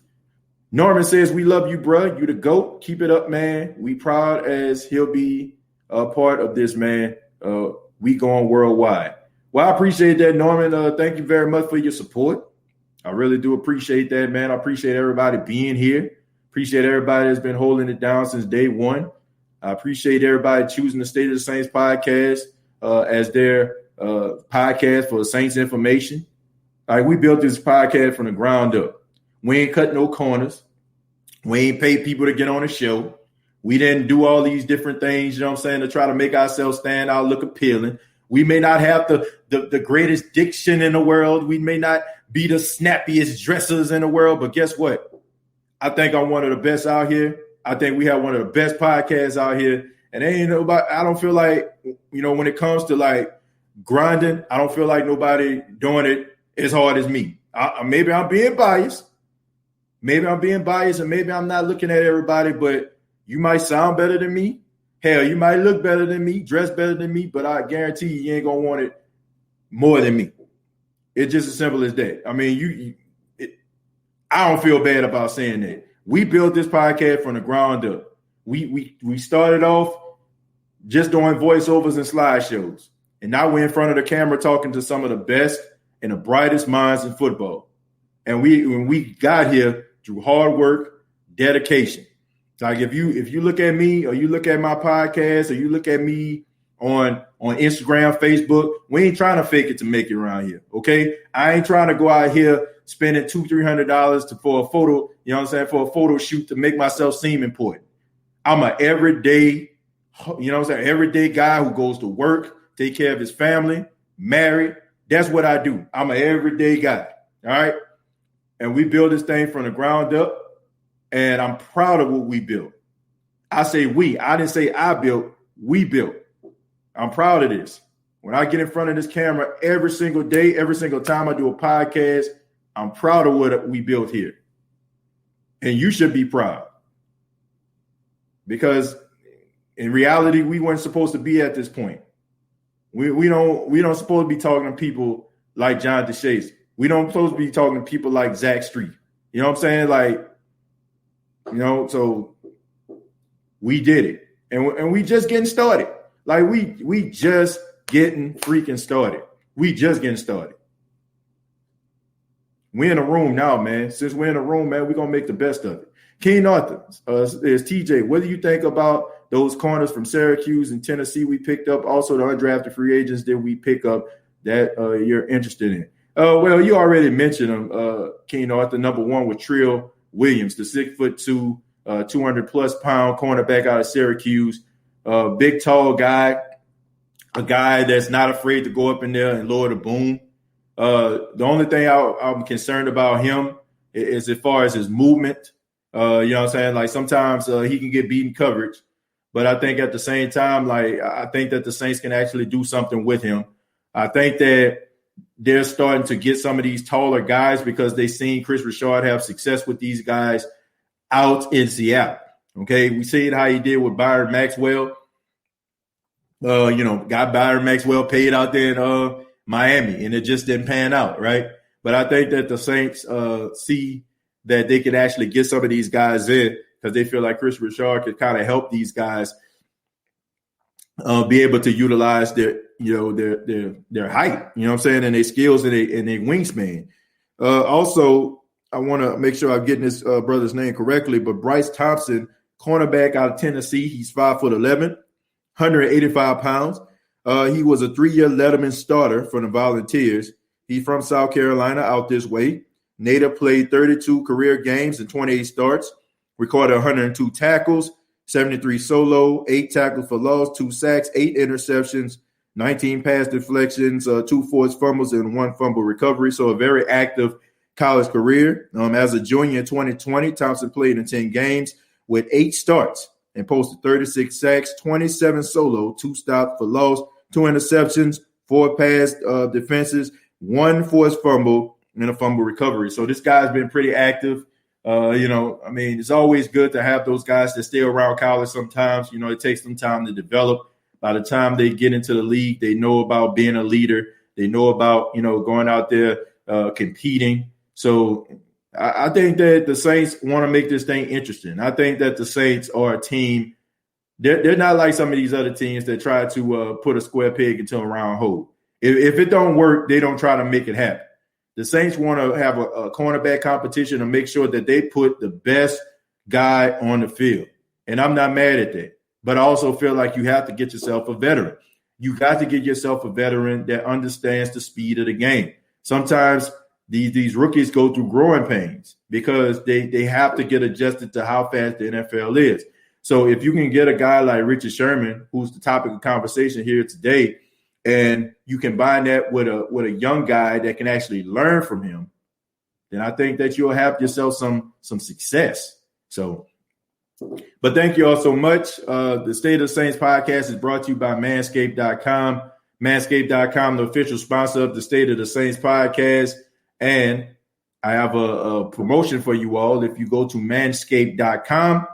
[SPEAKER 2] Norman says, we love you, bro. You the GOAT. Keep it up, man. We proud as he'll be a part of this, man. We going worldwide. Well, I appreciate that, Norman. Thank you very much for your support. I really do appreciate that, man. I appreciate everybody being here. Appreciate everybody that's been holding it down since day one. I appreciate everybody choosing the State of the Saints podcast as their podcast for Saints information. Like, we built this podcast from the ground up. We ain't cut no corners. We ain't paid people to get on the show. We didn't do all these different things, you know what I'm saying, to try to make ourselves stand out, look appealing. We may not have the greatest diction in the world. We may not be the snappiest dressers in the world, but guess what? I think I'm one of the best out here. I think we have one of the best podcasts out here. And ain't nobody, I don't feel like, you know, when it comes to like grinding, I don't feel like nobody doing it as hard as me. Maybe I'm being biased. Maybe I'm being biased and maybe I'm not looking at everybody, but you might sound better than me. Hell, you might look better than me, dress better than me, but I guarantee you ain't going to want it more than me. It's just as simple as that. I mean, I don't feel bad about saying that. We built this podcast from the ground up. We started off just doing voiceovers and slideshows. And now we're in front of the camera talking to some of the best and the brightest minds in football. And when we got here through hard work, dedication. Like if you look at me or you look at my podcast or you look at me on Instagram, Facebook, we ain't trying to fake it to make it around here. Okay. I ain't trying to go out here spending $200-$300 for a photo, you know what I'm saying, for a photo shoot to make myself seem important. I'm an everyday, you know what I'm saying, everyday guy who goes to work, take care of his family, married. That's what I do. I'm an everyday guy. All right. And we build this thing from the ground up. And I'm proud of what we built. I say we. I didn't say I built. We built. I'm proud of this. When I get in front of this camera every single day, every single time I do a podcast, I'm proud of what we built here. And you should be proud. Because in reality, we weren't supposed to be at this point. We don't supposed to be talking to people like John DeShazy. We don't supposed to be talking to people like Zach Street. You know what I'm saying? Like, you know, so we did it. And we just getting started. Like we just getting freaking started. We just getting started. We're in a room now, man. Since we're in a room, man, we're going to make the best of it. King Arthur is TJ. What do you think about those corners from Syracuse and Tennessee we picked up? Also, the undrafted free agents that we pick up that you're interested in. Well, you already mentioned them, King Arthur. Number one with Trill Williams, the 6'2", 200-plus pound cornerback out of Syracuse. Big, tall guy, a guy that's not afraid to go up in there and lower the boom. The only thing I'm concerned about him is as far as his movement. You know what I'm saying? Like sometimes he can get beaten coverage. But I think at the same time, like I think that the Saints can actually do something with him. I think that they're starting to get some of these taller guys because they've seen Chris Richard have success with these guys out in Seattle. Okay, we see it how he did with Byron Maxwell. Got Byron Maxwell paid out there in Miami, and it just didn't pan out, right? But I think that the Saints see that they could actually get some of these guys in because they feel like Chris Richard could kind of help these guys be able to utilize their height, you know what I'm saying, and their skills and their wingspan. Also, I want to make sure I'm getting this brother's name correctly, but Bryce Thompson, cornerback out of Tennessee, he's 5'11", 185 pounds. He was a 3-year Letterman starter for the Volunteers. He's from South Carolina, out this way. Nader played 32 career games and 28 starts, recorded 102 tackles, 73 solo, 8 tackles for loss, 2 sacks, 8 interceptions, 19 pass deflections, 2 forced fumbles, and 1 fumble recovery. So a very active college career. As a junior in 2020, Thompson played in 10 games with 8 starts and posted 36 sacks, 27 solo, 2 stops for loss, 2 interceptions, 4 pass defenses, 1 forced fumble, and a fumble recovery. So this guy's been pretty active. It's always good to have those guys that stay around college sometimes. It takes them time to develop. By the time they get into the league, they know about being a leader. They know about, going out there competing. So I think that the Saints want to make this thing interesting. I think that the Saints are a team. They're not like some of these other teams that try to put a square peg into a round hole. If it don't work, they don't try to make it happen. The Saints want to have a cornerback competition and make sure that they put the best guy on the field. And I'm not mad at that. But I also feel like you have to get yourself a veteran. You got to get yourself a veteran that understands the speed of the game. Sometimes these rookies go through growing pains because they have to get adjusted to how fast the NFL is. So if you can get a guy like Richard Sherman, who's the topic of conversation here today, and you combine that with a young guy that can actually learn from him, then I think that you'll have yourself some success. So, but thank you all so much. The State of the Saints podcast is brought to you by Manscaped.com. Manscaped.com, the official sponsor of the State of the Saints podcast. And I have a promotion for you all. If you go to Manscaped.com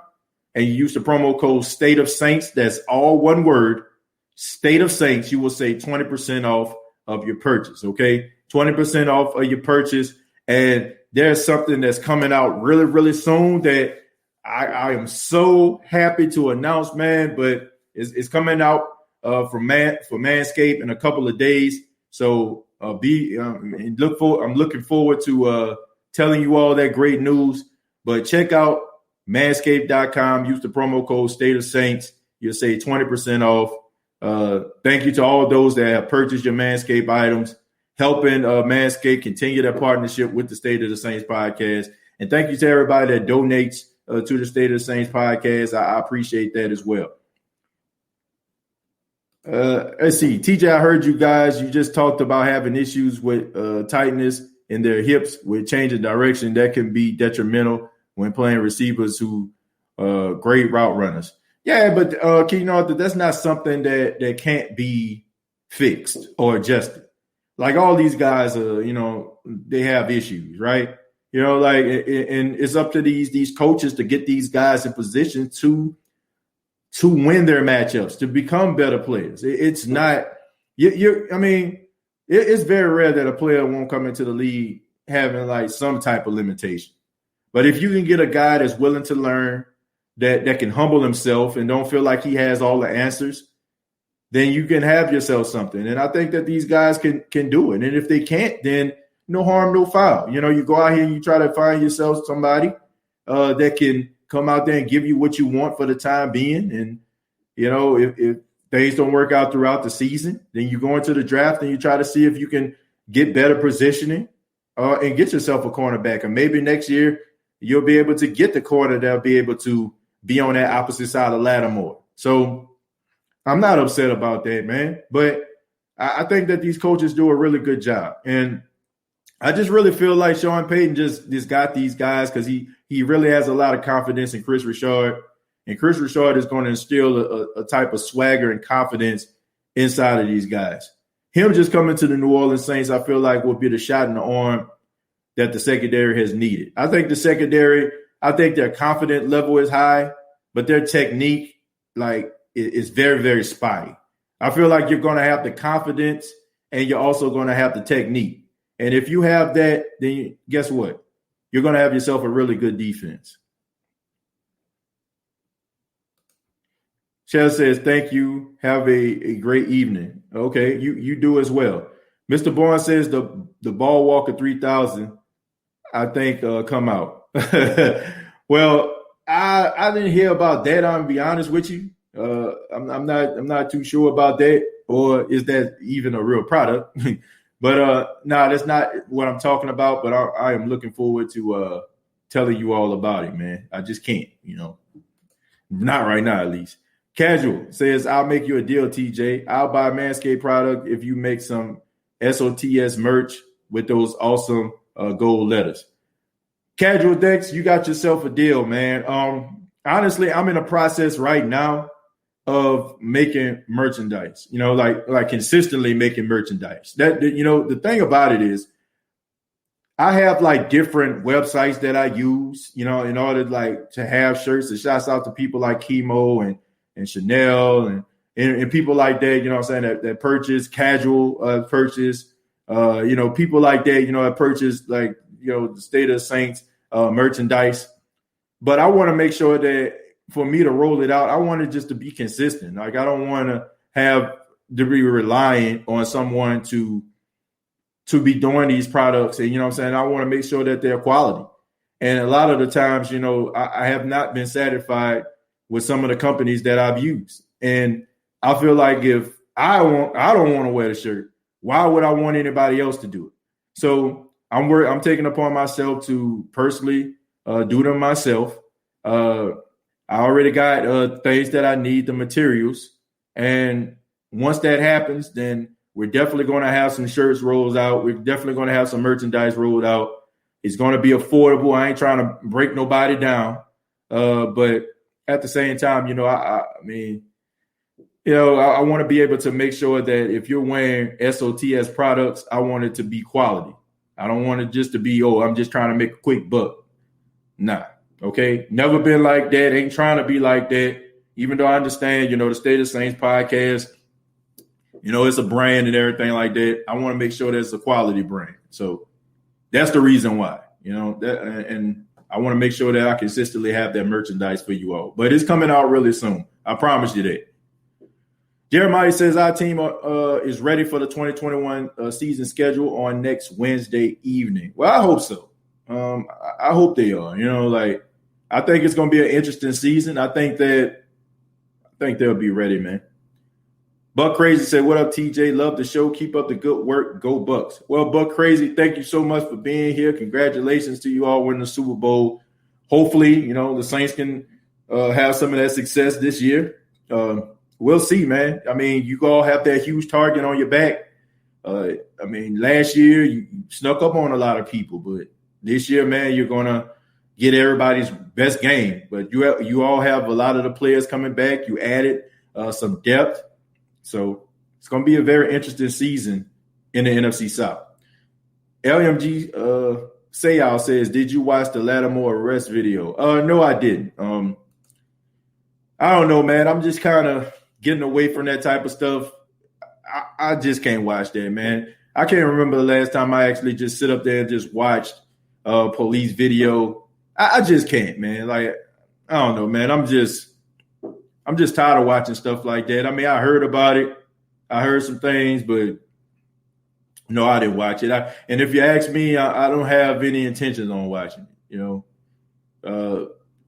[SPEAKER 2] and you use the promo code State of Saints, that's all one word, State of Saints, you will save 20% off of your purchase, okay? 20% off of your purchase. And there's something that's coming out really, really soon that I am so happy to announce, man, but it's coming out for Manscaped in a couple of days. So I'm looking forward to telling you all that great news. But check out Manscaped.com. Use the promo code State of Saints. You'll save 20% off. Thank you to all those that have purchased your Manscaped items, helping Manscaped continue their partnership with the State of the Saints podcast. And thank you to everybody that donates to the State of the Saints podcast. I appreciate that as well. Let's see. TJ, I heard you guys, you just talked about having issues with tightness in their hips with change of direction. That can be detrimental when playing receivers who great route runners. Yeah, but King Arthur, that's not something that can't be fixed or adjusted. Like all these guys, they have issues, right? And it's up to these coaches to get these guys in position to win their matchups, to become better players. It's not it's very rare that a player won't come into the league having like some type of limitation. But if you can get a guy that's willing to learn, that can humble himself and don't feel like he has all the answers, then you can have yourself something. And I think that these guys can do it. And if they can't, then no harm, no foul. You go out here and you try to find yourself somebody that can come out there and give you what you want for the time being. And, if things don't work out throughout the season, then you go into the draft and you try to see if you can get better positioning and get yourself a cornerback. And maybe next year you'll be able to get the corner that'll be able to be on that opposite side of the ladder more. So I'm not upset about that, man. But I think that these coaches do a really good job. And I just really feel like Sean Payton just got these guys because he really has a lot of confidence in Chris Richard. And Chris Richard is going to instill a type of swagger and confidence inside of these guys. Him just coming to the New Orleans Saints, I feel like will be the shot in the arm that the secondary has needed. I think the secondary, their confidence level is high, but their technique, is very, very spotty. I feel like you're going to have the confidence and you're also going to have the technique. And if you have that, then guess what? You're going to have yourself a really good defense. Shell says, thank you. Have a great evening. Okay, you do as well. Mr. Bourne says the ball walker 3000, I think, come out. Well, I didn't hear about that. I'm gonna be honest with you. I'm not too sure about that, or is that even a real product? But no, that's not what I'm talking about. But I am looking forward to telling you all about it, man. I just can't, not right now at least. Casual says, I'll make you a deal, TJ. I'll buy a Manscaped product if you make some SOTS merch with those awesome gold letters. Casual Dex, you got yourself a deal, man. Honestly, I'm in a process right now of making merchandise, like consistently making merchandise. The thing about it is I have like different websites that I use, in order to have shirts. And shouts out to people like Chemo and Chanel and people like that, what I'm saying, that purchase casual purchase, people like that, that purchase the State of Saints merchandise. But I want to make sure that for me to roll it out, I want it just to be consistent. Like I don't want to be reliant on someone to be doing these products. And, I want to make sure that they're quality. And a lot of the times, I have not been satisfied with some of the companies that I've used. And I feel like if I don't want to wear the shirt, why would I want anybody else to do it? So I'm taking upon myself to personally do them myself. I already got things that I need, the materials. And once that happens, then we're definitely going to have some shirts rolled out. We're definitely going to have some merchandise rolled out. It's going to be affordable. I ain't trying to break nobody down. But at the same time, I want to be able to make sure that if you're wearing SOTS products, I want it to be quality. I don't want it just to be, I'm just trying to make a quick buck. Nah. Okay. Never been like that. Ain't trying to be like that. Even though I understand, the State of Saints podcast, it's a brand and everything like that. I want to make sure that it's a quality brand. So that's the reason why, and I want to make sure that I consistently have that merchandise for you all. But it's coming out really soon. I promise you that. Jeremiah says our team is ready for the 2021 season schedule on next Wednesday evening. Well, I hope so. I hope they are. I think it's going to be an interesting season. I think they'll be ready, man. Buck Crazy said, "What up, TJ? Love the show. Keep up the good work. Go Bucks." Well, Buck Crazy, thank you so much for being here. Congratulations to you all winning the Super Bowl. Hopefully, the Saints can have some of that success this year. We'll see, man. I mean, you all have that huge target on your back. Last year you snuck up on a lot of people, but this year, man, you're gonna get everybody's best game. But you all have a lot of the players coming back. You added some depth, so it's gonna be a very interesting season in the NFC South. LMG Sayal says, "Did you watch the Lattimore arrest video?" No, I didn't. I don't know, man. I'm just kind of getting away from that type of stuff. I just can't watch that, man. I can't remember the last time I actually just sit up there and just watched police video. I just can't, man. Like, I don't know, man. I'm just tired of watching stuff like that. I mean, I heard about it. I heard some things, but no, I didn't watch it. And if you ask me, I don't have any intentions on watching it,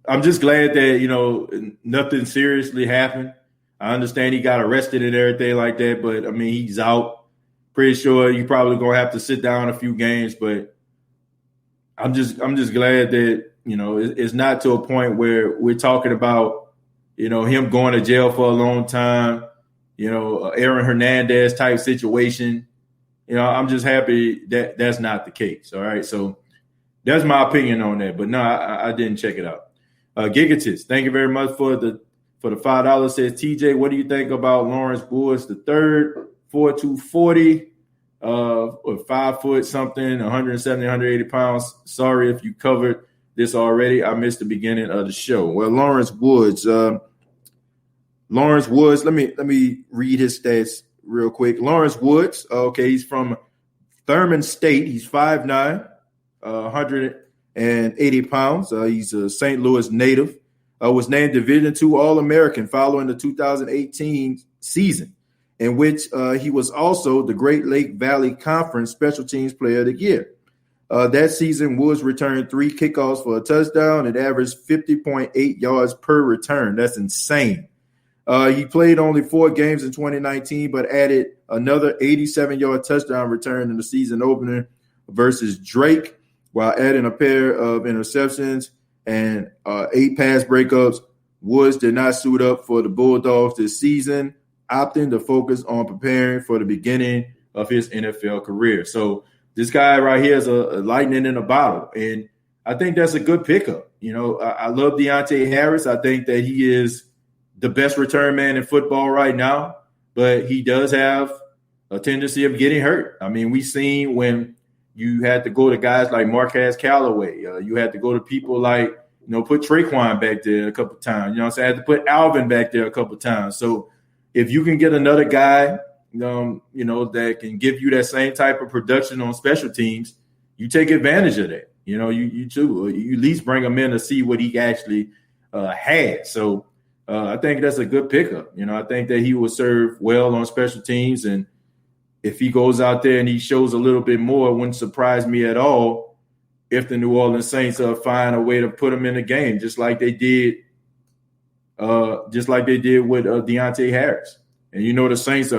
[SPEAKER 2] I'm just glad that, nothing seriously happened. I understand he got arrested and everything like that, but I mean, he's out. Pretty sure you probably gonna have to sit down a few games, but I'm just glad that, it's not to a point where we're talking about, him going to jail for a long time, Aaron Hernandez type situation. I'm just happy that that's not the case. All right. So that's my opinion on that, but no, I didn't check it out. Gigatis, thank you very much for the $5. Says, TJ, what do you think about Lawrence Woods the third, 4'2", 40, or 5 foot something, 170, 180 pounds? Sorry if you covered this already. I missed the beginning of the show. Well, Lawrence Woods, let me read his stats real quick. Lawrence Woods, okay, he's from Thurman State. He's 5'9", 180 pounds. He's a St. Louis native. Was named Division II All-American following the 2018 season, in which he was also the Great Lake Valley Conference Special Teams Player of the Year. That season, Woods returned 3 kickoffs for a touchdown and averaged 50.8 yards per return. That's insane. He played only 4 games in 2019, but added another 87-yard touchdown return in the season opener versus Drake, while adding a pair of interceptions and 8 pass breakups. Woods did not suit up for the Bulldogs this season, opting to focus on preparing for the beginning of his NFL career. So this guy right here is a lightning in a bottle, and I think that's a good pickup. I love Deontay Harris. I think that he is the best return man in football right now, but he does have a tendency of getting hurt. I mean, we've seen when you had to go to guys like Marquez Callaway. You had to go to people like, put Traquan back there a couple of times. You know what I'm saying? I had to put Alvin back there a couple of times. So if you can get another guy, that can give you that same type of production on special teams, you take advantage of that. You at least bring him in to see what he actually had. So I think that's a good pickup. I think that he will serve well on special teams. And if he goes out there and he shows a little bit more, it wouldn't surprise me at all if the New Orleans Saints find a way to put him in the game, just like they did with Deontay Harris. And the Saints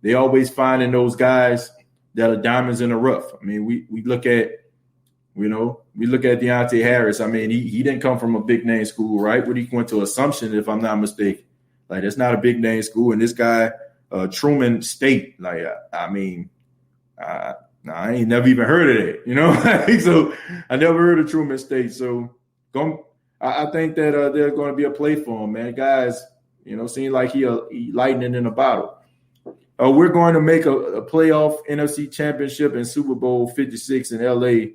[SPEAKER 2] they always finding those guys that are diamonds in the rough. I mean, we look at Deontay Harris. I mean, he didn't come from a big name school, right? But he went to Assumption, if I'm not mistaken. Like, that's not a big name school. And this guy, Truman State, I ain't never even heard of that, So I never heard of Truman State. So I think that there's going to be a play for him, man. Guys, seem like he lightning in a bottle. We're going to make a playoff NFC Championship and Super Bowl 56 in L.A.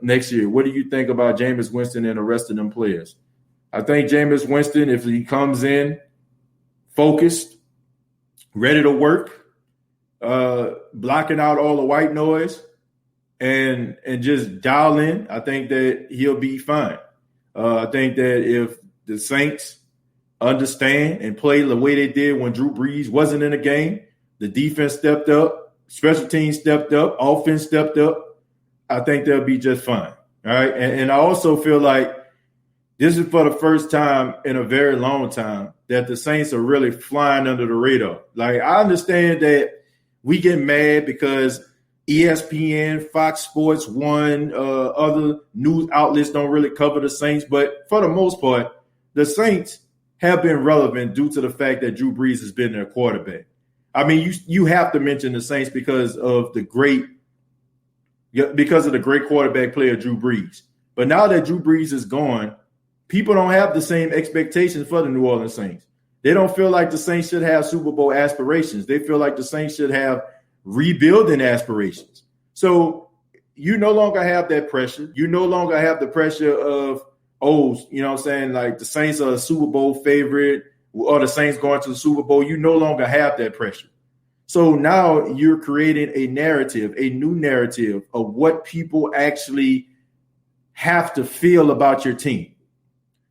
[SPEAKER 2] Next year. What do you think about Jameis Winston and the rest of them players? I think Jameis Winston, if he comes in focused, ready to work, blocking out all the white noise, and just dial in, I think that he'll be fine. I think that if the Saints understand and play the way they did when Drew Brees wasn't in the game, the defense stepped up, special teams stepped up, offense stepped up, I think they'll be just fine. All right. And I also feel like this is for the first time in a very long time that the Saints are really flying under the radar. Like, I understand that we get mad because ESPN, Fox Sports 1, other news outlets don't really cover the Saints. But for the most part, the Saints have been relevant due to the fact that Drew Brees has been their quarterback. I mean, you have to mention the Saints because of the great quarterback player, Drew Brees. But now that Drew Brees is gone, people don't have the same expectations for the New Orleans Saints. They don't feel like the Saints should have Super Bowl aspirations. They feel like the Saints should have rebuilding aspirations. So you no longer have that pressure. You no longer have the pressure of, like the Saints are a Super Bowl favorite or the Saints going to the Super Bowl. You no longer have that pressure. So now you're creating a new narrative of what people actually have to feel about your team.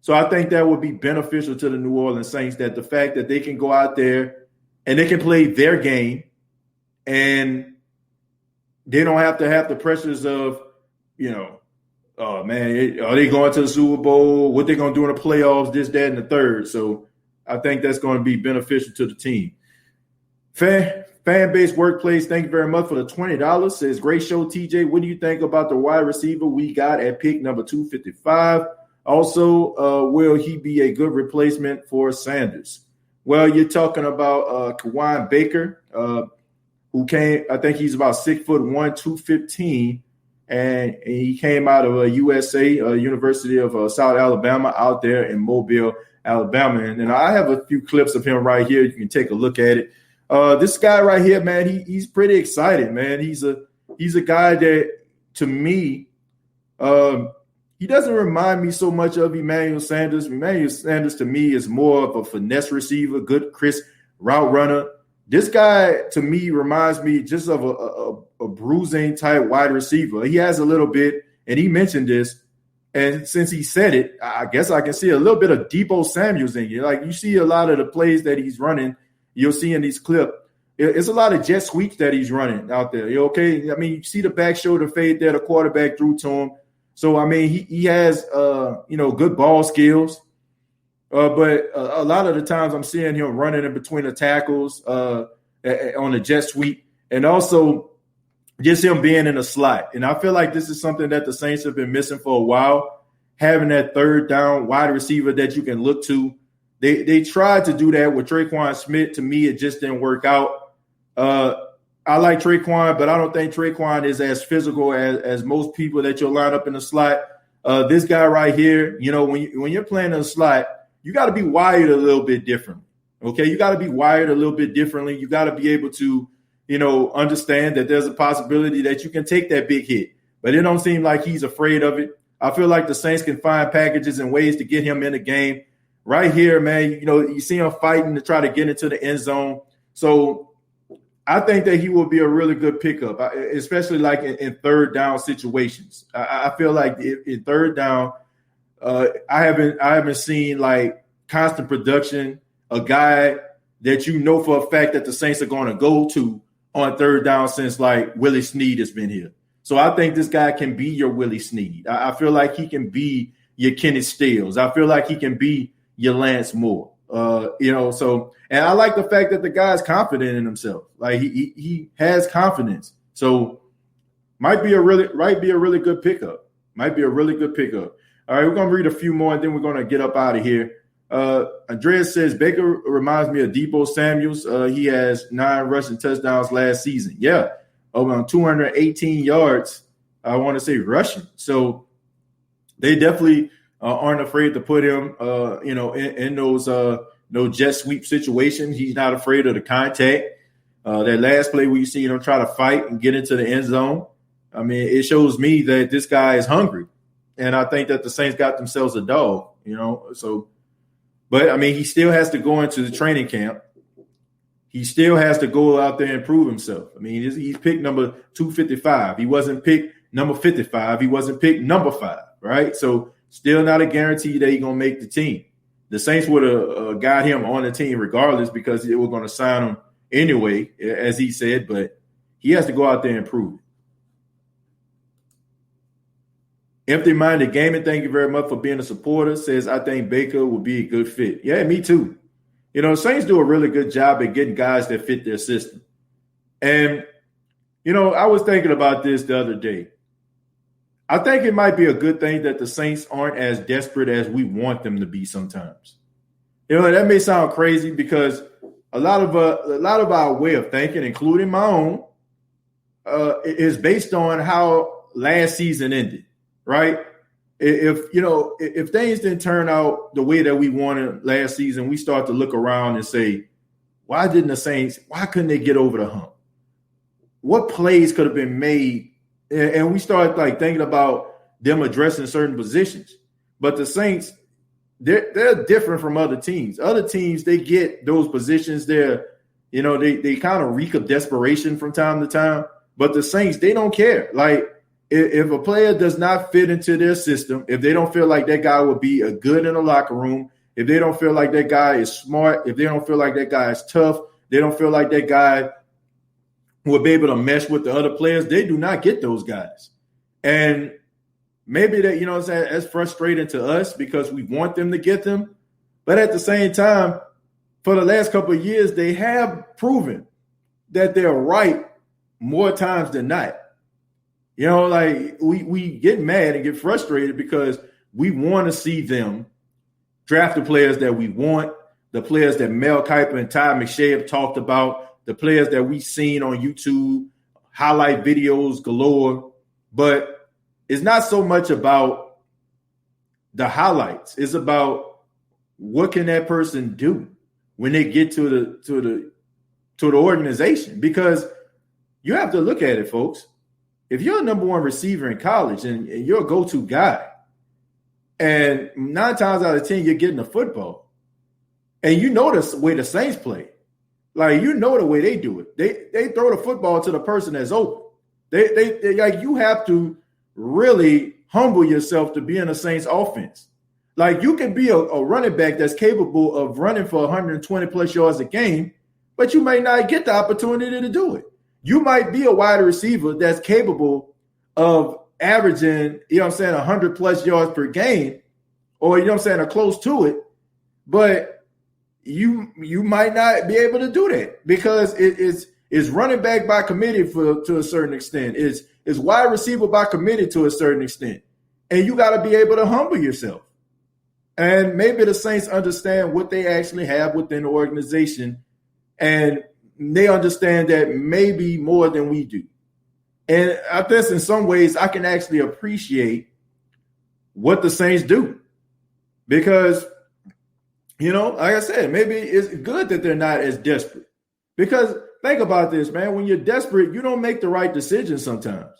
[SPEAKER 2] So I think that would be beneficial to the New Orleans Saints, that the fact that they can go out there and they can play their game and they don't have to have the pressures of, oh, man, are they going to the Super Bowl? What they going to do in the playoffs, this, that, and the third. So I think that's going to be beneficial to the team. Fan-based workplace, thank you very much for the $20. Says, great show, TJ. What do you think about the wide receiver we got at pick number 255? Also, will he be a good replacement for Sanders? Well, you're talking about Kawan Baker, who came, I think he's about 6'1", 215, and he came out of USA, University of South Alabama, out there in Mobile, Alabama. And I have a few clips of him right here. You can take a look at it. This guy right here, man, he's pretty exciting, man. He's a guy that, to me, he doesn't remind me so much of Emmanuel Sanders. Emmanuel Sanders, to me, is more of a finesse receiver, good crisp route runner. This guy, to me, reminds me just of a bruising type wide receiver. He has a little bit, and he mentioned this, and since he said it, I guess I can see a little bit of Deebo Samuels in you. Like, you see a lot of the plays that he's running, you'll see in these clips. It's a lot of jet sweeps that he's running out there. You okay? I mean, you see the back shoulder fade there, the quarterback threw to him. So, I mean, he has, good ball skills. But a lot of the times I'm seeing him running in between the tackles on the jet sweep, and also just him being in the slot. And I feel like this is something that the Saints have been missing for a while, having that third down wide receiver that you can look to. They tried to do that with Traquan Smith. To me, it just didn't work out. I like Traquan, but I don't think Traquan is as physical as most people that you'll line up in the slot. This guy right here, when you're playing in the slot, you got to be wired a little bit differently. Okay, you got to be wired a little bit differently. You got to be able to, understand that there's a possibility that you can take that big hit. But it don't seem like he's afraid of it. I feel like the Saints can find packages and ways to get him in the game. Right here, man, you see him fighting to try to get into the end zone. So I think that he will be a really good pickup, especially like in third down situations. I feel like in third down, I haven't seen like constant production, a guy that for a fact that the Saints are going to go to on third down since like Willie Snead has been here. So I think this guy can be your Willie Snead. I feel like he can be your Kenneth Stills. I feel like he can be your Lance Moore. And I like the fact that the guy's confident in himself. Like he has confidence. So might be a really good pickup. Might be a really good pickup. All right, we're gonna read a few more and then we're gonna get up out of here. Andreas says Baker reminds me of Deebo Samuels. He has 9 rushing touchdowns last season. Yeah, over 218 yards. I want to say rushing. So they definitely aren't afraid to put him, in those jet sweep situations. He's not afraid of the contact. That last play where you see him try to fight and get into the end zone. I mean, it shows me that this guy is hungry, and I think that the Saints got themselves a dog. So. But, I mean, he still has to go into the training camp. He still has to go out there and prove himself. I mean, he's picked number 255. He wasn't picked number 55. He wasn't picked number 5, right? So still not a guarantee that he's going to make the team. The Saints would have got him on the team regardless because they were going to sign him anyway, as he said. But he has to go out there and prove it. Empty-minded gaming, thank you very much for being a supporter. Says, I think Baker will be a good fit. Yeah, me too. Saints do a really good job at getting guys that fit their system. And, I was thinking about this the other day. I think it might be a good thing that the Saints aren't as desperate as we want them to be sometimes. That may sound crazy because a lot of our way of thinking, including my own, is based on how last season ended. Right? If things didn't turn out the way that we wanted last season, we start to look around and say, why couldn't they get over the hump? What plays could have been made? And we start like thinking about them addressing certain positions. But the Saints, they're different from other teams. Other teams, they get those positions there. They kind of reek of desperation from time to time. But the Saints, they don't care. Like, if a player does not fit into their system, if they don't feel like that guy would be a good in the locker room, if they don't feel like that guy is smart, if they don't feel like that guy is tough, they don't feel like that guy will be able to mesh with the other players, they do not get those guys. And maybe that, that's frustrating to us because we want them to get them. But at the same time, for the last couple of years, they have proven that they're right more times than not. Like we get mad and get frustrated because we want to see them draft the players that we want, the players that Mel Kiper and Ty McShay have talked about, the players that we've seen on YouTube, highlight videos galore. But it's not so much about the highlights. It's about what can that person do when they get to the organization. Because you have to look at it, folks. If you're a number 1 receiver in college and you're a go-to guy, and 9 times out of 10 you're getting the football, and the way the Saints play, like the way they do it, they throw the football to the person that's open. They like you have to really humble yourself to be in a Saints offense. Like you can be a running back that's capable of running for 120 plus yards a game, but you may not get the opportunity to do it. You might be a wide receiver that's capable of averaging, 100 plus yards per game, or, or close to it. But you might not be able to do that because it's running back by committee to a certain extent. It's wide receiver by committee to a certain extent. And you got to be able to humble yourself. And maybe the Saints understand what they actually have within the organization, and they understand that maybe more than we do. And I guess in some ways I can actually appreciate what the Saints do because like I said, maybe it's good that they're not as desperate. Because think about this, man. When you're desperate, you don't make the right decision sometimes.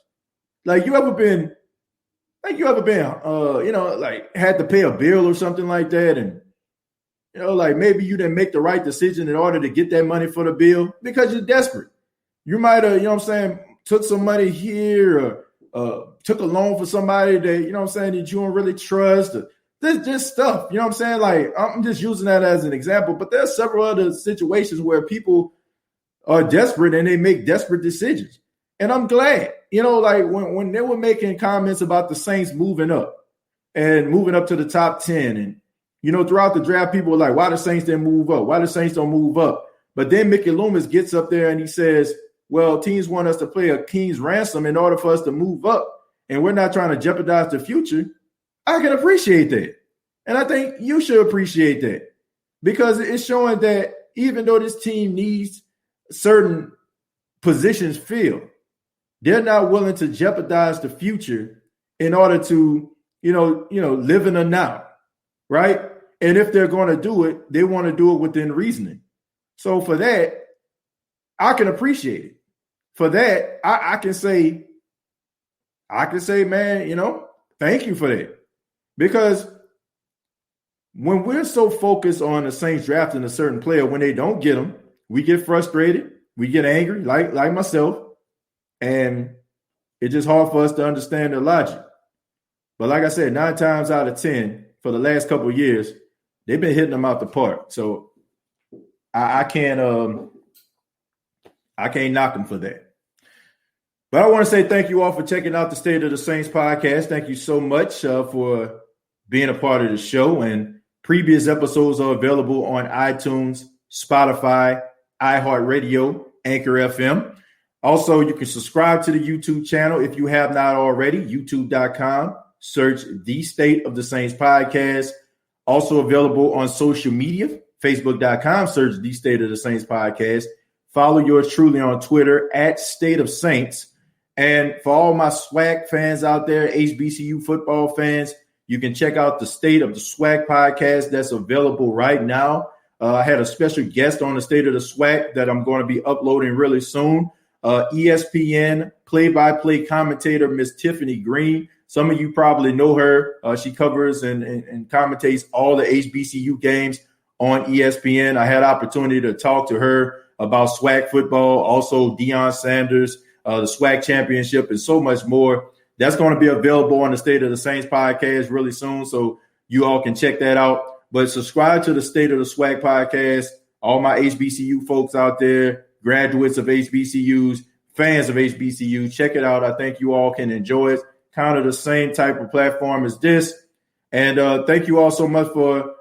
[SPEAKER 2] Like you ever been, had to pay a bill or something like that, and like maybe you didn't make the right decision in order to get that money for the bill because you're desperate. You might have, took some money here or took a loan for somebody that, that you don't really trust. This stuff, Like I'm just using that as an example, but there's several other situations where people are desperate and they make desperate decisions. And I'm glad, like when they were making comments about the Saints moving up to the top 10 and, throughout the draft, people were like, why the Saints didn't move up? Why the Saints don't move up? But then Mickey Loomis gets up there and he says, well, teams want us to pay a king's ransom in order for us to move up. And we're not trying to jeopardize the future. I can appreciate that. And I think you should appreciate that because it's showing that even though this team needs certain positions filled, they're not willing to jeopardize the future in order to, live in the now, right? And if they're going to do it, they want to do it within reasoning. So for that, I can appreciate it. For that, I can say, man, thank you for that. Because when we're so focused on the Saints drafting a certain player, when they don't get them, we get frustrated, we get angry, like myself, and it's just hard for us to understand the logic. But like I said, 9 times out of 10 for the last couple of years, they've been hitting them out the park. So I can't knock them for that. But I want to say thank you all for checking out the State of the Saints podcast. Thank you so much for being a part of the show. And previous episodes are available on iTunes, Spotify, iHeartRadio, Anchor FM. Also, you can subscribe to the YouTube channel if you have not already, youtube.com. Search The State of the Saints podcast. Also available on social media, facebook.com. Search The State of the Saints podcast. Follow yours truly on Twitter at State of Saints. And for all my SWAC fans out there, HBCU football fans, you can check out the State of the SWAC podcast that's available right now. I had a special guest on the State of the SWAC that I'm going to be uploading really soon. ESPN play-by-play commentator, Miss Tiffany Green. Some of you probably know her. She covers and commentates all the HBCU games on ESPN. I had opportunity to talk to her about SWAC football, also Deion Sanders, the SWAC championship, and so much more. That's going to be available on the State of the Saints podcast really soon, so you all can check that out. But subscribe to the State of the SWAC podcast. All my HBCU folks out there, graduates of HBCUs, fans of HBCU, check it out. I think you all can enjoy it. Kind of the same type of platform as this. And thank you all so much for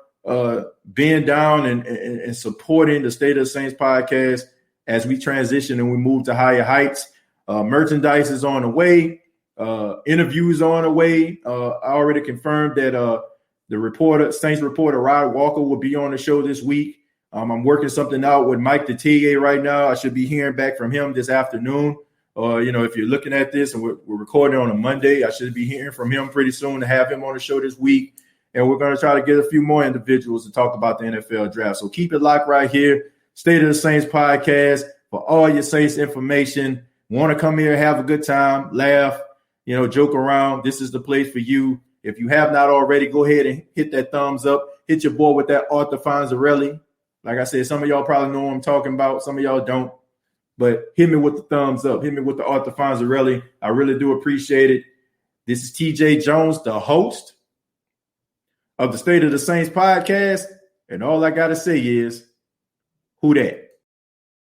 [SPEAKER 2] being down and supporting the State of the Saints podcast as we transition and we move to higher heights. Merchandise is on the way. Interviews on the way. I already confirmed that the Saints reporter Rod Walker will be on the show this week. I'm working something out with Mike Detillier right now. I should be hearing back from him this afternoon. If you're looking at this and we're recording on a Monday, I should be hearing from him pretty soon to have him on the show this week. And we're going to try to get a few more individuals to talk about the NFL draft. So keep it locked right here. State of the Saints podcast for all your Saints information. Want to come here, have a good time, laugh, joke around. This is the place for you. If you have not already, go ahead and hit that thumbs up. Hit your boy with that Arthur Fonzarelli. Like I said, some of y'all probably know what I'm talking about. Some of y'all don't. But hit me with the thumbs up. Hit me with the Arthur Fonzarelli. I really do appreciate it. This is TJ Jones, the host of the State of the Saints podcast. And all I got to say is, who dat?